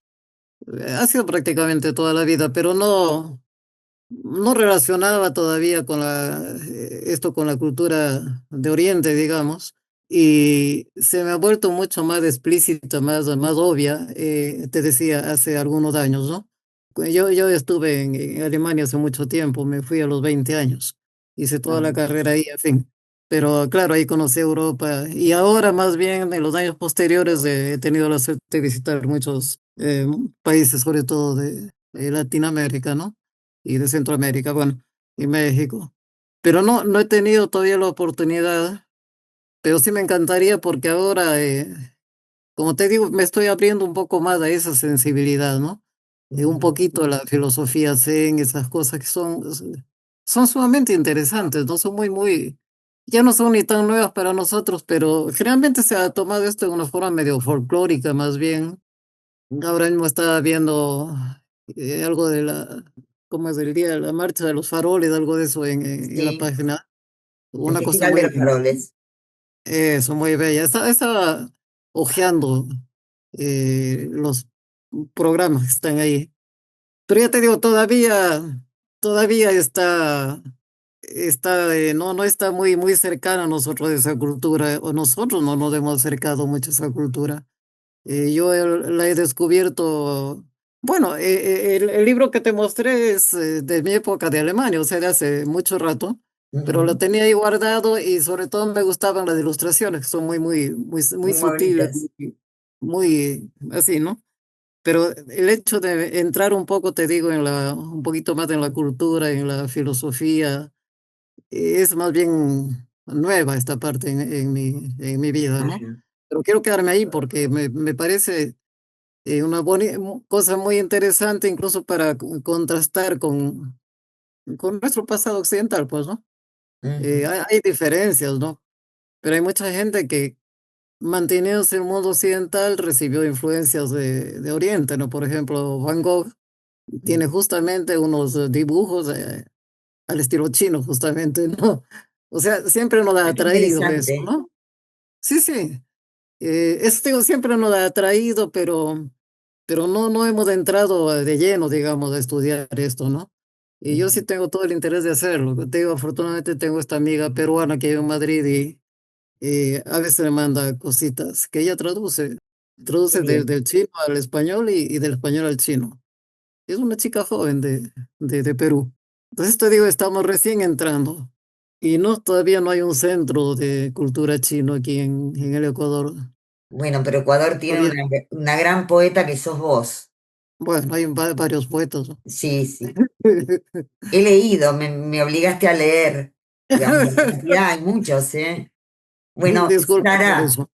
Ha sido prácticamente toda la vida, pero no relacionaba todavía con esto con la cultura de Oriente, digamos, y se me ha vuelto mucho más explícita, más obvia, te decía, hace algunos años, ¿no? Yo estuve en Alemania hace mucho tiempo, me fui a los 20 años, hice toda la Ah, carrera ahí, en fin. Pero claro, ahí conocí Europa y ahora más bien en los años posteriores he tenido la suerte de visitar muchos países, sobre todo de Latinoamérica, ¿no? Y de Centroamérica, bueno, y México. Pero no he tenido todavía la oportunidad, pero sí me encantaría porque ahora, como te digo, me estoy abriendo un poco más a esa sensibilidad, ¿no? Un ujú. poquito a la filosofía zen, esas cosas que son sumamente interesantes, ¿no? Ya no son ni tan nuevas para nosotros, pero generalmente se ha tomado esto de una forma medio folclórica, más bien. Ahora mismo estaba viendo algo de ¿cómo es el día? La marcha de los faroles, algo de eso en la Sí, página. el Una cosa Festival de los Faroles. eso, muy bella. Estaba hojeando los programas que están ahí. Pero ya te digo, todavía no está muy cercana a nosotros esa cultura, o nosotros no nos hemos acercado mucho a esa cultura. Yo la he descubierto, bueno, el libro que te mostré es de mi época de Alemania, o sea, de hace mucho rato, pero lo Ujú. tenía ahí guardado y sobre todo me gustaban las ilustraciones, que son muy Muy sutiles, bonitas. muy así, ¿no? Pero el hecho de entrar un poco, te digo, un poquito más en la cultura, en la filosofía, es más bien nueva esta parte en mi vida, ¿no? Ajá. Pero quiero quedarme ahí porque me parece una cosa muy interesante incluso para contrastar con nuestro pasado occidental, pues, ¿no? Ujú. Hay diferencias, ¿no? Pero hay mucha gente que manteniéndose en el mundo occidental recibió influencias de Oriente, ¿no? Por ejemplo, Van Gogh tiene justamente unos dibujos al estilo chino, justamente, ¿no? O sea, siempre nos ha Ah, qué atraído eso, interesante. ¿no? Sí, sí. Eso digo, siempre nos ha atraído, pero no hemos entrado de lleno, digamos, a estudiar esto, ¿no? Y yo sí Ujú. tengo todo el interés de hacerlo. Te digo, afortunadamente tengo esta amiga peruana que vive en Madrid y a veces me manda cositas que ella Qué traduce bien. del chino al español y del español al chino. Es una chica joven de Perú. Entonces te digo, estamos recién entrando y todavía no hay un centro de cultura chino aquí en el Ecuador. Bueno, pero Ecuador tiene Todavía, una gran poeta que sos vos. bueno, hay varios poetas, ¿no? Sí, sí. He leído, me obligaste a leer. Digamos, la cantidad, hay muchos, ¿eh? Bueno, Disculpa por Sara, eso.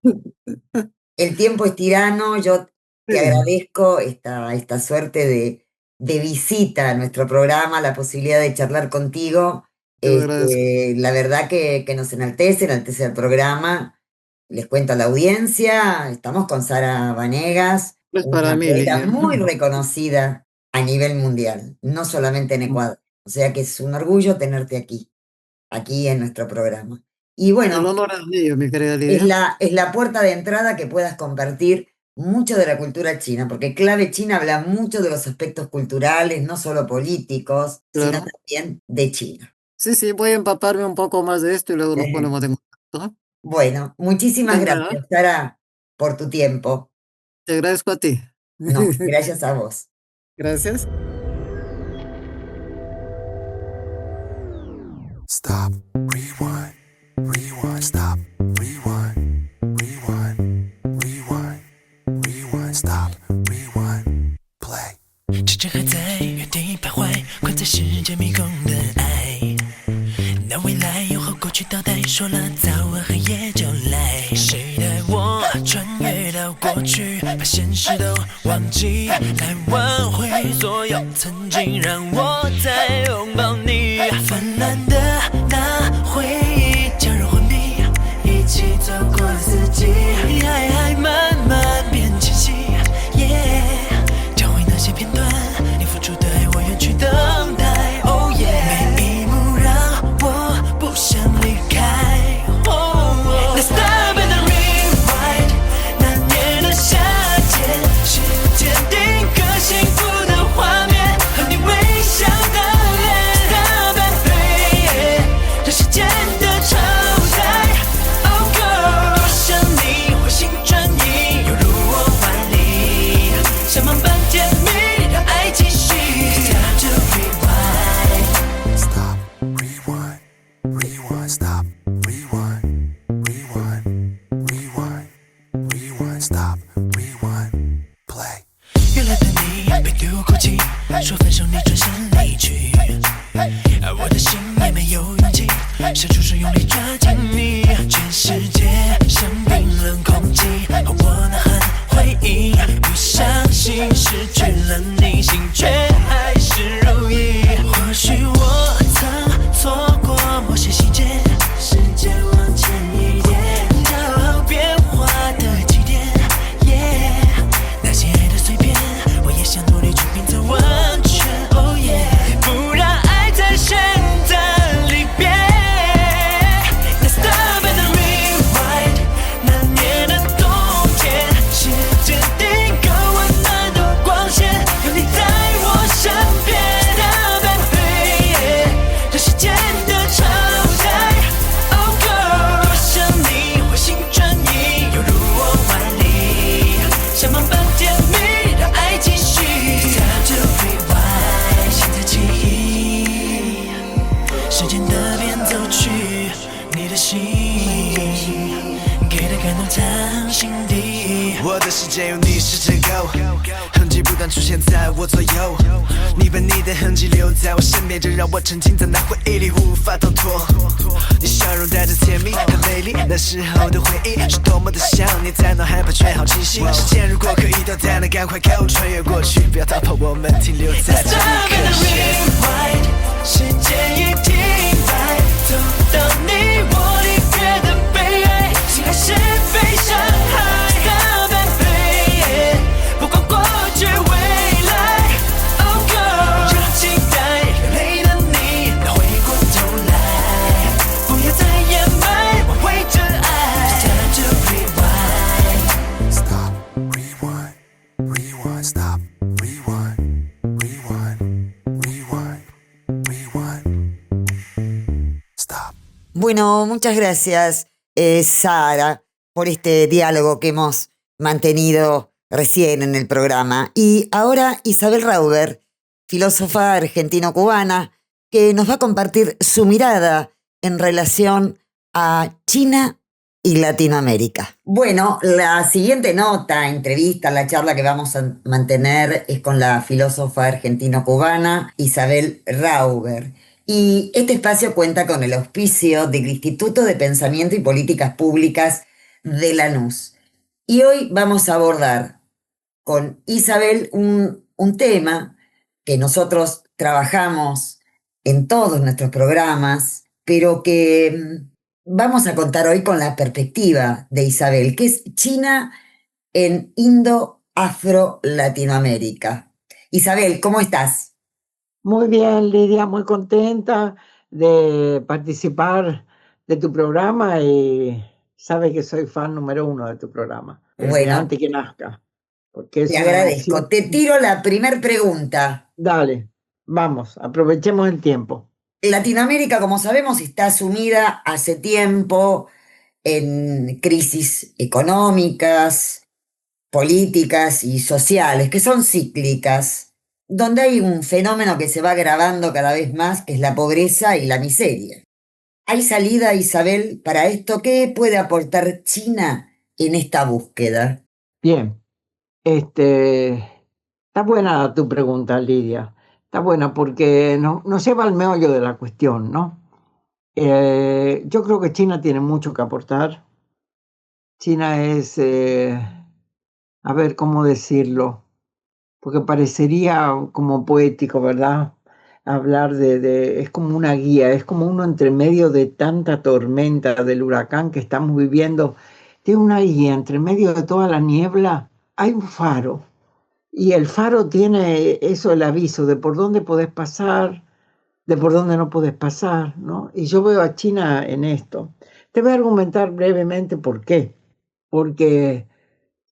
el tiempo es tirano, yo te Sí, agradezco esta suerte de visita a nuestro programa, la posibilidad de charlar contigo. te lo agradezco. La verdad que nos enaltece el programa. Les cuento a la audiencia, estamos con Sara Vanegas, Es para una mí, poeta Lilia. muy reconocida a nivel mundial, no solamente en Ecuador. O sea que es un orgullo tenerte aquí en nuestro programa. Y El bueno, honor es mío, mi querida es Lilia. la puerta de entrada que puedas compartir mucho de la cultura china, porque Clave China habla mucho de los aspectos culturales, no solo políticos, sino Claro. también de China. Sí, sí, voy a empaparme un poco más de esto y luego nos ponemos de contacto, ¿no? Bueno, muchísimas Venga, ¿no? gracias, Sara, por tu tiempo. Te agradezco a ti. No, gracias a vos. Gracias. Stop, rewind, rewind, stop, rewind, rewind, rewind, rewind, stop, rewind, play. 时针还在原地徘徊，困在时间迷宫的爱。那未来又和过去倒带，说了早晚黑夜就来。谁带我穿越到过去，把现实都忘记，来挽回所有曾经，让我再拥抱你。泛滥的那回忆，将人昏迷，一起走过四季，爱慢慢变清晰。找回那些片段，你付出的爱，我愿去等待。Oh yeah，每一幕让我不想离开。Let's stop and rewind，那年的夏天，时间定格心。见面，让爱继续。Time to rewind. Stop, rewind, rewind, stop, rewind, rewind, rewind, rewind, stop, rewind, play. 原来的你被丢口气，说分手你转身离去，而我的心也没有勇气，想出手用力抓紧你。全世界像冰冷空气，和我呐喊回忆，不相信失去了你，心却还是如意。或许我曾错过某些细节，时间往前一点，找好变化的起点。Yeah， 那些爱的碎片，我也想努力去拼凑完全。Oh yeah， 不让爱再选择离别。Let's stop and rewind， 那年的冬天，时间定格温暖的光线，有你在我身边。Stop and play， 让时间的超载。Oh girl， 若想你回心转意，犹如我万里，像梦般甜蜜，让爱继续。Time to rewind， 现在记忆，时间的变奏曲，你的心，给的感动藏心底。我的世界有你是结构，痕迹不断出现在我左右，你把你的痕迹留在我身边，这让我沉浸在那回忆里无法逃脱。你笑容带着甜蜜和美丽，那时候的回忆是多么的想你，在脑海盘旋好清晰。时间如果可以倒带，那赶快给我穿越过去，不要逃跑，我们停留在这一 Stop 刻 and 心。 rewind， 时间已停摆，走到你我离别的悲哀，心还是被伤害。Stop and play， 不管过去未来。Oh girl， 有期待流泪的你，别回过头来，不要再掩埋挽回真爱。Time to rewind。 Stop, rewind, rewind, stop, rewind, rewind, rewind, rewind, stop. Bueno, muchas gracias, Sara, por este diálogo que hemos mantenido recién en el programa. Y ahora Isabel Rauber, filósofa argentino-cubana, que nos va a compartir su mirada en relación a China y Latinoamérica. Bueno, la siguiente nota, entrevista, la charla que vamos a mantener es con la filósofa argentino-cubana Isabel Rauber. Y este espacio cuenta con el auspicio del Instituto de Pensamiento y Políticas Públicas de Lanús. Y hoy vamos a abordar con Isabel un tema que nosotros trabajamos en todos nuestros programas, pero que vamos a contar hoy con la perspectiva de Isabel, que es China en Indo-Afro-Latinoamérica. Isabel, ¿cómo estás? Muy bien, Lidia, muy contenta de participar de tu programa y sabes que soy fan número 1 de tu programa. Bueno, antes que nazca. Porque es te una agradezco. emoción. Te tiro la primer pregunta. Dale, vamos, aprovechemos el tiempo. Latinoamérica, como sabemos, está sumida hace tiempo en crisis económicas, políticas y sociales, que son cíclicas, donde hay un fenómeno que se va agravando cada vez más, que es la pobreza y la miseria. ¿Hay salida, Isabel, para esto? ¿Qué puede aportar China en esta búsqueda? Bien, está buena tu pregunta, Lidia. Está buena porque nos lleva al meollo de la cuestión, ¿no? Yo creo que China tiene mucho que aportar. China es, a ver cómo decirlo, porque parecería como poético, ¿verdad? Hablar es como una guía, es como uno entre medio de tanta tormenta del huracán que estamos viviendo. Tiene una guía, entre medio de toda la niebla hay un faro. Y el faro tiene eso, el aviso de por dónde podés pasar, de por dónde no podés pasar, ¿no? Y yo veo a China en esto. Te voy a argumentar brevemente por qué. Porque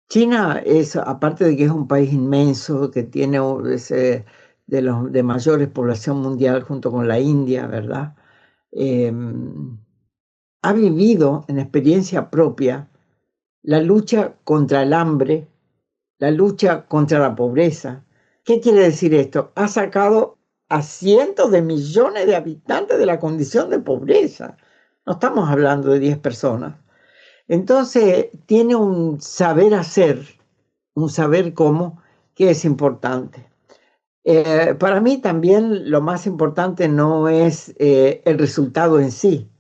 China es, aparte de que es un país inmenso, que tiene de mayores población mundial junto con la India, ¿verdad? Ha vivido en experiencia propia la lucha contra el hambre, la lucha contra la pobreza, ¿Qué quiere decir esto? Ha sacado a cientos de millones de habitantes de la condición de pobreza. No estamos hablando de 10 personas. Entonces, tiene un saber hacer, un saber cómo, que es importante. Para mí también lo más importante no es el resultado en sí,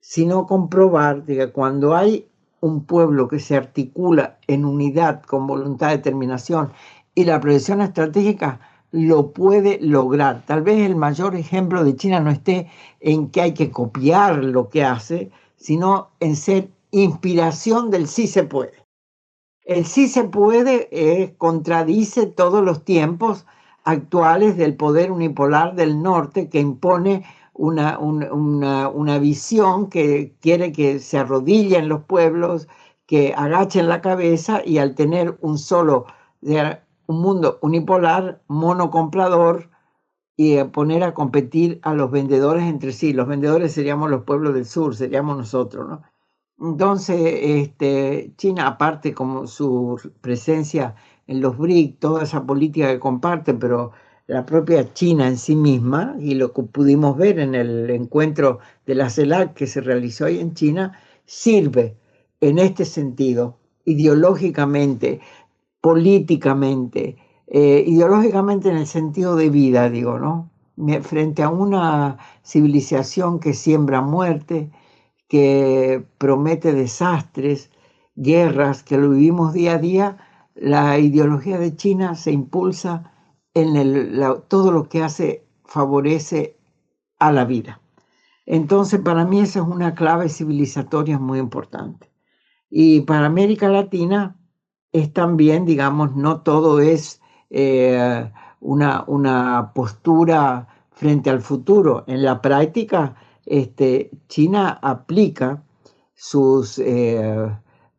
sino comprobar que cuando hay un pueblo que se articula en unidad con voluntad de determinación y la proyección estratégica, lo puede lograr. Tal vez el mayor ejemplo de China no esté en que hay que copiar lo que hace, sino en ser inspiración del sí se puede. El sí se puede contradice todos los tiempos actuales del poder unipolar del norte que impone una visión que quiere que se arrodillen los pueblos, que agachen la cabeza y al tener un mundo unipolar, monocomprador, y poner a competir a los vendedores entre sí. Los vendedores seríamos los pueblos del sur, seríamos nosotros, ¿no? Entonces, China, aparte como su presencia en los BRIC, toda esa política que comparte, pero la propia China en sí misma, y lo que pudimos ver en el encuentro de la CELAC que se realizó ahí en China, sirve en este sentido, ideológicamente, políticamente, ideológicamente en el sentido de vida, digo, ¿no? Frente a una civilización que siembra muerte, que promete desastres, guerras, que lo vivimos día a día, la ideología de China se impulsa en todo lo que hace favorece a la vida. Entonces, para mí esa es una clave civilizatoria muy importante. Y para América Latina es también, digamos, no todo es una postura frente al futuro. En la práctica, China aplica sus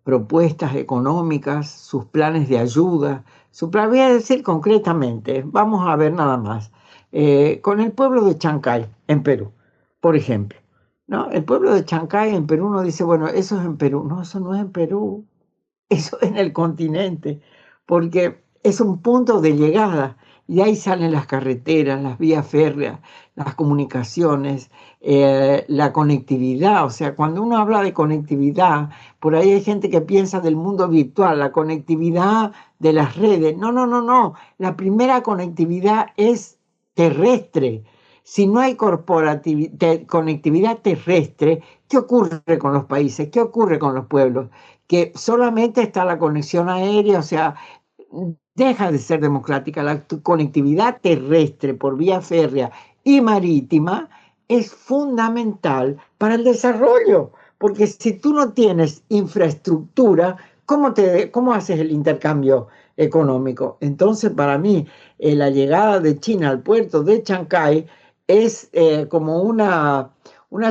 propuestas económicas, sus planes de ayuda. Voy a decir concretamente, vamos a ver nada más, con el pueblo de Chancay, en Perú, por ejemplo, ¿no? El pueblo de Chancay en Perú, uno dice, bueno, eso es en Perú. No, eso no es en Perú, eso es en el continente, porque es un punto de llegada. Y ahí salen las carreteras, las vías férreas, las comunicaciones, la conectividad. O sea, cuando uno habla de conectividad, por ahí hay gente que piensa del mundo virtual, la conectividad de las redes. No, no, no, no. La primera conectividad es terrestre. Si no hay conectividad terrestre, ¿qué ocurre con los países? ¿Qué ocurre con los pueblos? Que solamente está la conexión aérea, o sea, deja de ser democrática. La conectividad terrestre por vía férrea y marítima es fundamental para el desarrollo, porque si tú no tienes infraestructura, ¿cómo haces el intercambio económico? Entonces, para mí, la llegada de China al puerto de Chancay es como una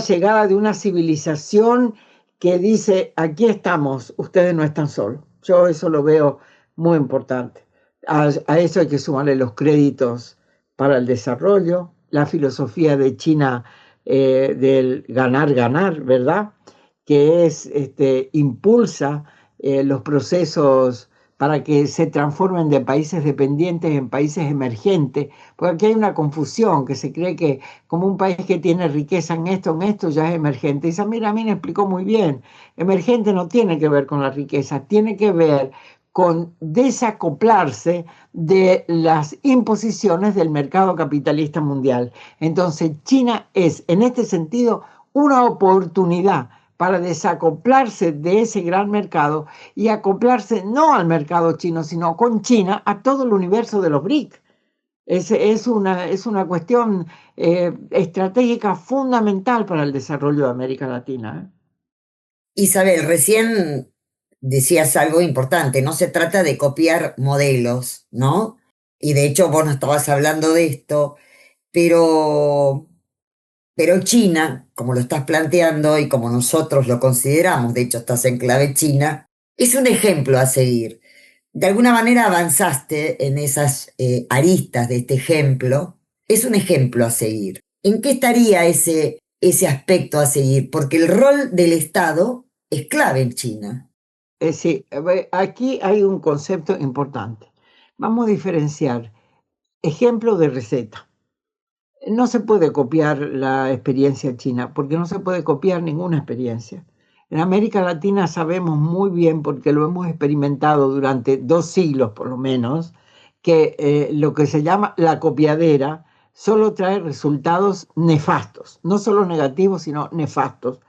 llegada de una civilización que dice, aquí estamos, ustedes no están solos. Yo eso lo veo muy importante. A eso hay que sumarle los créditos para el desarrollo, la filosofía de China del ganar, ¿verdad? Que impulsa los procesos para que se transformen de países dependientes en países emergentes, porque aquí hay una confusión, que se cree que como un país que tiene riqueza en esto ya es emergente. Y Samir Amin explicó muy bien, emergente no tiene que ver con la riqueza, tiene que ver con desacoplarse de las imposiciones del mercado capitalista mundial. Entonces, China es, en este sentido, una oportunidad para desacoplarse de ese gran mercado y acoplarse no al mercado chino, sino con China a todo el universo de los BRIC. Es una cuestión estratégica fundamental para el desarrollo de América Latina. Isabel, recién decías algo importante, no se trata de copiar modelos, ¿no? Y de hecho vos no estabas hablando de esto, pero China, como lo estás planteando y como nosotros lo consideramos, de hecho estás en clave China, es un ejemplo a seguir. De alguna manera avanzaste en esas aristas de este ejemplo, es un ejemplo a seguir. ¿En qué estaría ese aspecto a seguir? Porque el rol del Estado es clave en China. Sí, aquí hay un concepto importante. Vamos a diferenciar ejemplo de receta. No se puede copiar la experiencia china, porque no se puede copiar ninguna experiencia. En América Latina sabemos muy bien, porque lo hemos experimentado durante 2 siglos por lo menos, que lo que se llama la copiadera solo trae resultados nefastos, no solo negativos, sino nefastos,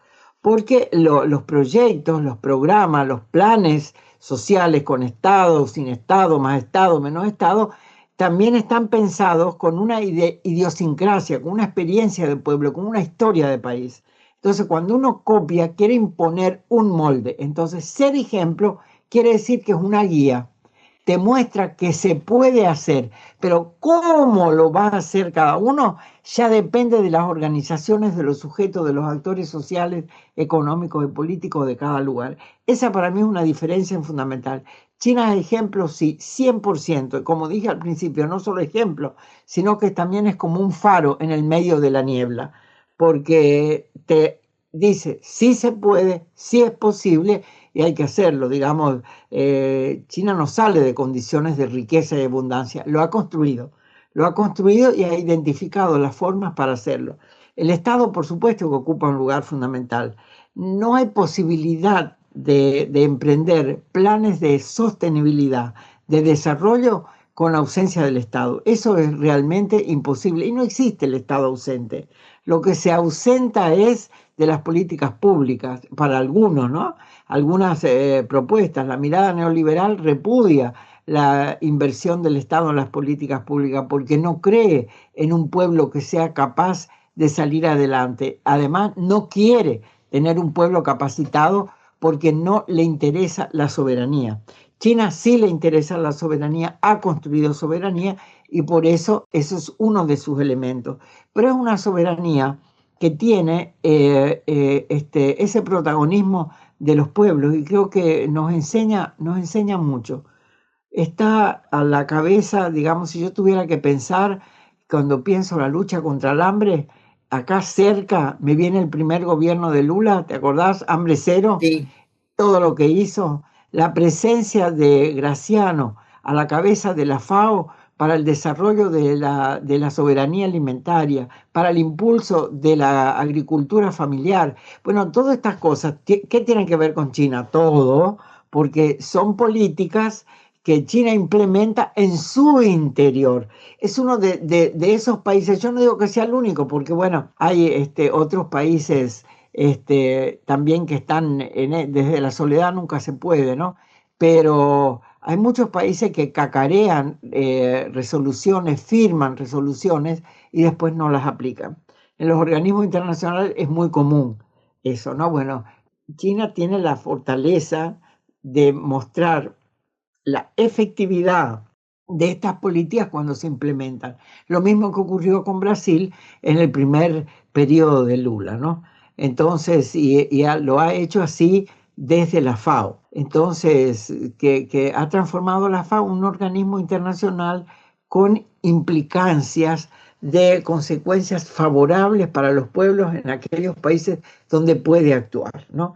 porque los proyectos, los programas, los planes sociales con Estado, sin Estado, más Estado, menos Estado, también están pensados con una idiosincrasia, con una experiencia de pueblo, con una historia de país. Entonces, cuando uno copia, quiere imponer un molde. Entonces, ser ejemplo quiere decir que es una guía. Te muestra que se puede hacer, pero cómo lo va a hacer cada uno ya depende de las organizaciones, de los sujetos, de los actores sociales, económicos y políticos de cada lugar. Esa para mí es una diferencia fundamental. China es ejemplo, sí, 100%. Y como dije al principio, no solo ejemplo, sino que también es como un faro en el medio de la niebla, porque te dice, sí se puede, sí es posible, y hay que hacerlo. Digamos, China no sale de condiciones de riqueza y abundancia, lo ha construido y ha identificado las formas para hacerlo. El Estado, por supuesto, que ocupa un lugar fundamental. No hay posibilidad de emprender planes de sostenibilidad, de desarrollo, con la ausencia del Estado. Eso es realmente imposible y no existe el Estado ausente. Lo que se ausenta es de las políticas públicas, para algunos, ¿no? Algunas propuestas. La mirada neoliberal repudia la inversión del Estado en las políticas públicas porque no cree en un pueblo que sea capaz de salir adelante. Además, no quiere tener un pueblo capacitado porque no le interesa la soberanía. China sí le interesa la soberanía, ha construido soberanía y por eso es uno de sus elementos. Pero es una soberanía que tiene ese protagonismo de los pueblos y creo que nos enseña mucho. Está a la cabeza, digamos, si yo tuviera que pensar, cuando pienso en la lucha contra el hambre, acá cerca me viene el primer gobierno de Lula, ¿te acordás? Hambre cero, Sí. todo lo que hizo, la presencia de Graciano a la cabeza de la FAO para el desarrollo de la soberanía alimentaria, para el impulso de la agricultura familiar. Bueno, todas estas cosas, ¿qué tienen que ver con China? Todo, porque son políticas que China implementa en su interior. Es uno de esos países, yo no digo que sea el único, porque bueno, hay otros países también que están desde la soledad nunca se puede, ¿no? Pero hay muchos países que cacarean resoluciones, firman resoluciones y después no las aplican. En los organismos internacionales es muy común eso, ¿no? Bueno, China tiene la fortaleza de mostrar la efectividad de estas políticas cuando se implementan. Lo mismo que ocurrió con Brasil en el primer periodo de Lula, ¿no? Entonces, y lo ha hecho así desde la FAO. Entonces, que ha transformado la FAO en un organismo internacional con implicancias de consecuencias favorables para los pueblos en aquellos países donde puede actuar, ¿no?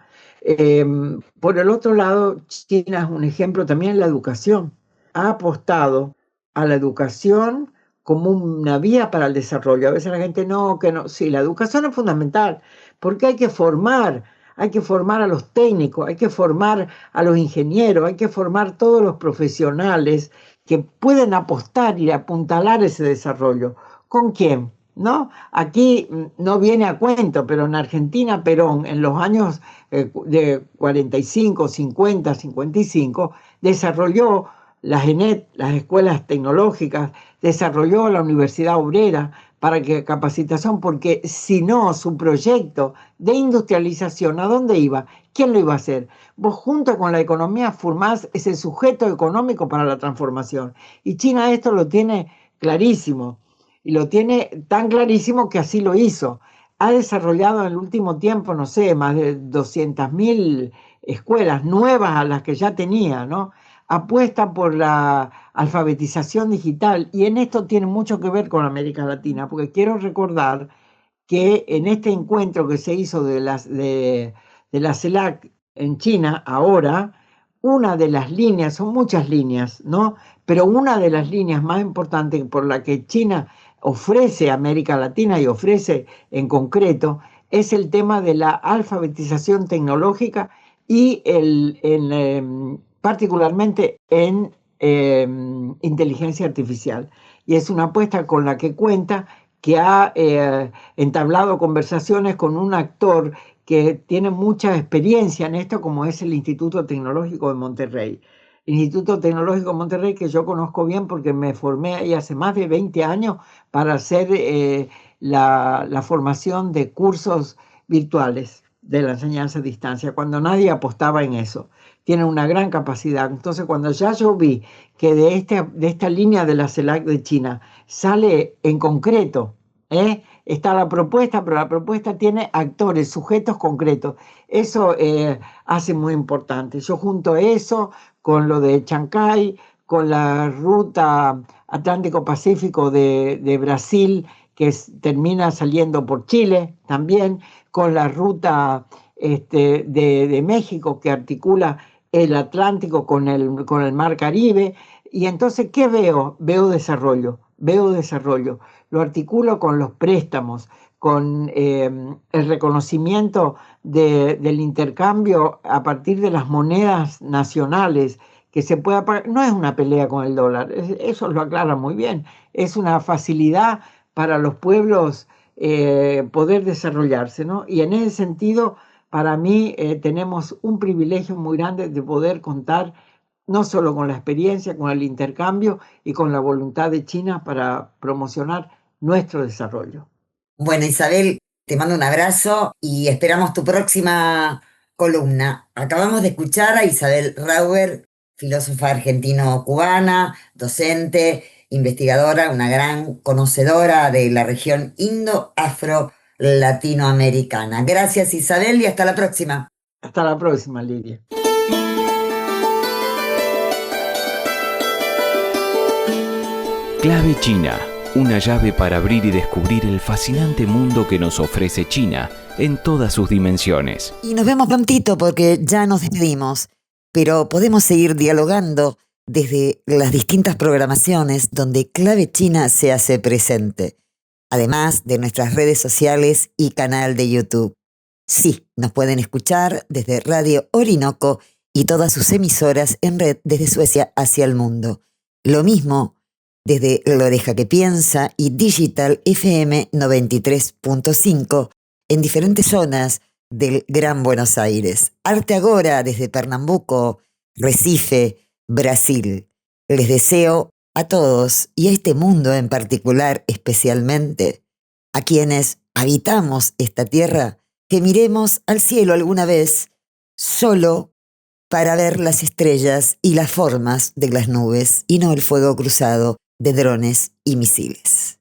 Por el otro lado, China es un ejemplo también en la educación. Ha apostado a la educación como una vía para el desarrollo. A veces la gente no. Sí, la educación es fundamental porque hay que formar a los técnicos, hay que formar a los ingenieros, hay que formar todos los profesionales que pueden apostar y apuntalar ese desarrollo. ¿Con quién? ¿No? Aquí no viene a cuento, pero en Argentina Perón en los años de 45, 50, 55 desarrolló las ENET, las escuelas tecnológicas, desarrolló la Universidad Obrera para que capacitación, porque si no, su proyecto de industrialización, ¿a dónde iba? ¿Quién lo iba a hacer? Vos junto con la economía formás ese sujeto económico para la transformación. Y China esto lo tiene clarísimo. Y lo tiene tan clarísimo que así lo hizo. Ha desarrollado en el último tiempo, no sé, más de 200.000 escuelas nuevas a las que ya tenía, ¿no? Apuesta por la alfabetización digital y en esto tiene mucho que ver con América Latina, porque quiero recordar que en este encuentro que se hizo de la CELAC en China ahora, una de las líneas, son muchas líneas, ¿no? Pero una de las líneas más importantes por la que China ofrece a América Latina y ofrece en concreto es el tema de la alfabetización tecnológica y particularmente en inteligencia artificial. Y es una apuesta con la que cuenta, que ha entablado conversaciones con un actor que tiene mucha experiencia en esto, como es el Instituto Tecnológico de Monterrey. El Instituto Tecnológico de Monterrey, que yo conozco bien porque me formé ahí hace más de 20 años para hacer la formación de cursos virtuales de la enseñanza a distancia, cuando nadie apostaba en eso. Tienen una gran capacidad. Entonces, cuando ya yo vi que de esta línea de la CELAC de China sale en concreto, está la propuesta, pero la propuesta tiene actores, sujetos concretos. Eso hace muy importante. Yo junto eso con lo de Chancay, con la ruta Atlántico-Pacífico de Brasil, que termina saliendo por Chile también, con la ruta de México, que articula el Atlántico con el Mar Caribe. Y entonces, ¿qué veo? Veo desarrollo. Lo articulo con los préstamos, con el reconocimiento del intercambio a partir de las monedas nacionales que se pueda pagar. No es una pelea con el dólar, eso lo aclara muy bien. Es una facilidad para los pueblos poder desarrollarse, ¿no? Y en ese sentido, para mí, tenemos un privilegio muy grande de poder contar no solo con la experiencia, con el intercambio y con la voluntad de China para promocionar nuestro desarrollo. Bueno, Isabel, te mando un abrazo y esperamos tu próxima columna. Acabamos de escuchar a Isabel Rauber, filósofa argentino-cubana, docente, investigadora, una gran conocedora de la región indo-afro-latinoamericana. Gracias, Isabel, y hasta la próxima. Hasta la próxima, Lidia. Clave China, una llave para abrir y descubrir el fascinante mundo que nos ofrece China en todas sus dimensiones. Y nos vemos prontito porque ya nos despedimos, pero podemos seguir dialogando desde las distintas programaciones donde Clave China se hace presente, además de nuestras redes sociales y canal de YouTube. Sí, nos pueden escuchar desde Radio Orinoco y todas sus emisoras en red desde Suecia hacia el mundo. Lo mismo desde La Oreja que Piensa y Digital FM 93.5 en diferentes zonas del Gran Buenos Aires. Arte Agora desde Pernambuco, Recife, Brasil. Les deseo a todos y a este mundo en particular especialmente, a quienes habitamos esta tierra, que miremos al cielo alguna vez solo para ver las estrellas y las formas de las nubes y no el fuego cruzado de drones y misiles.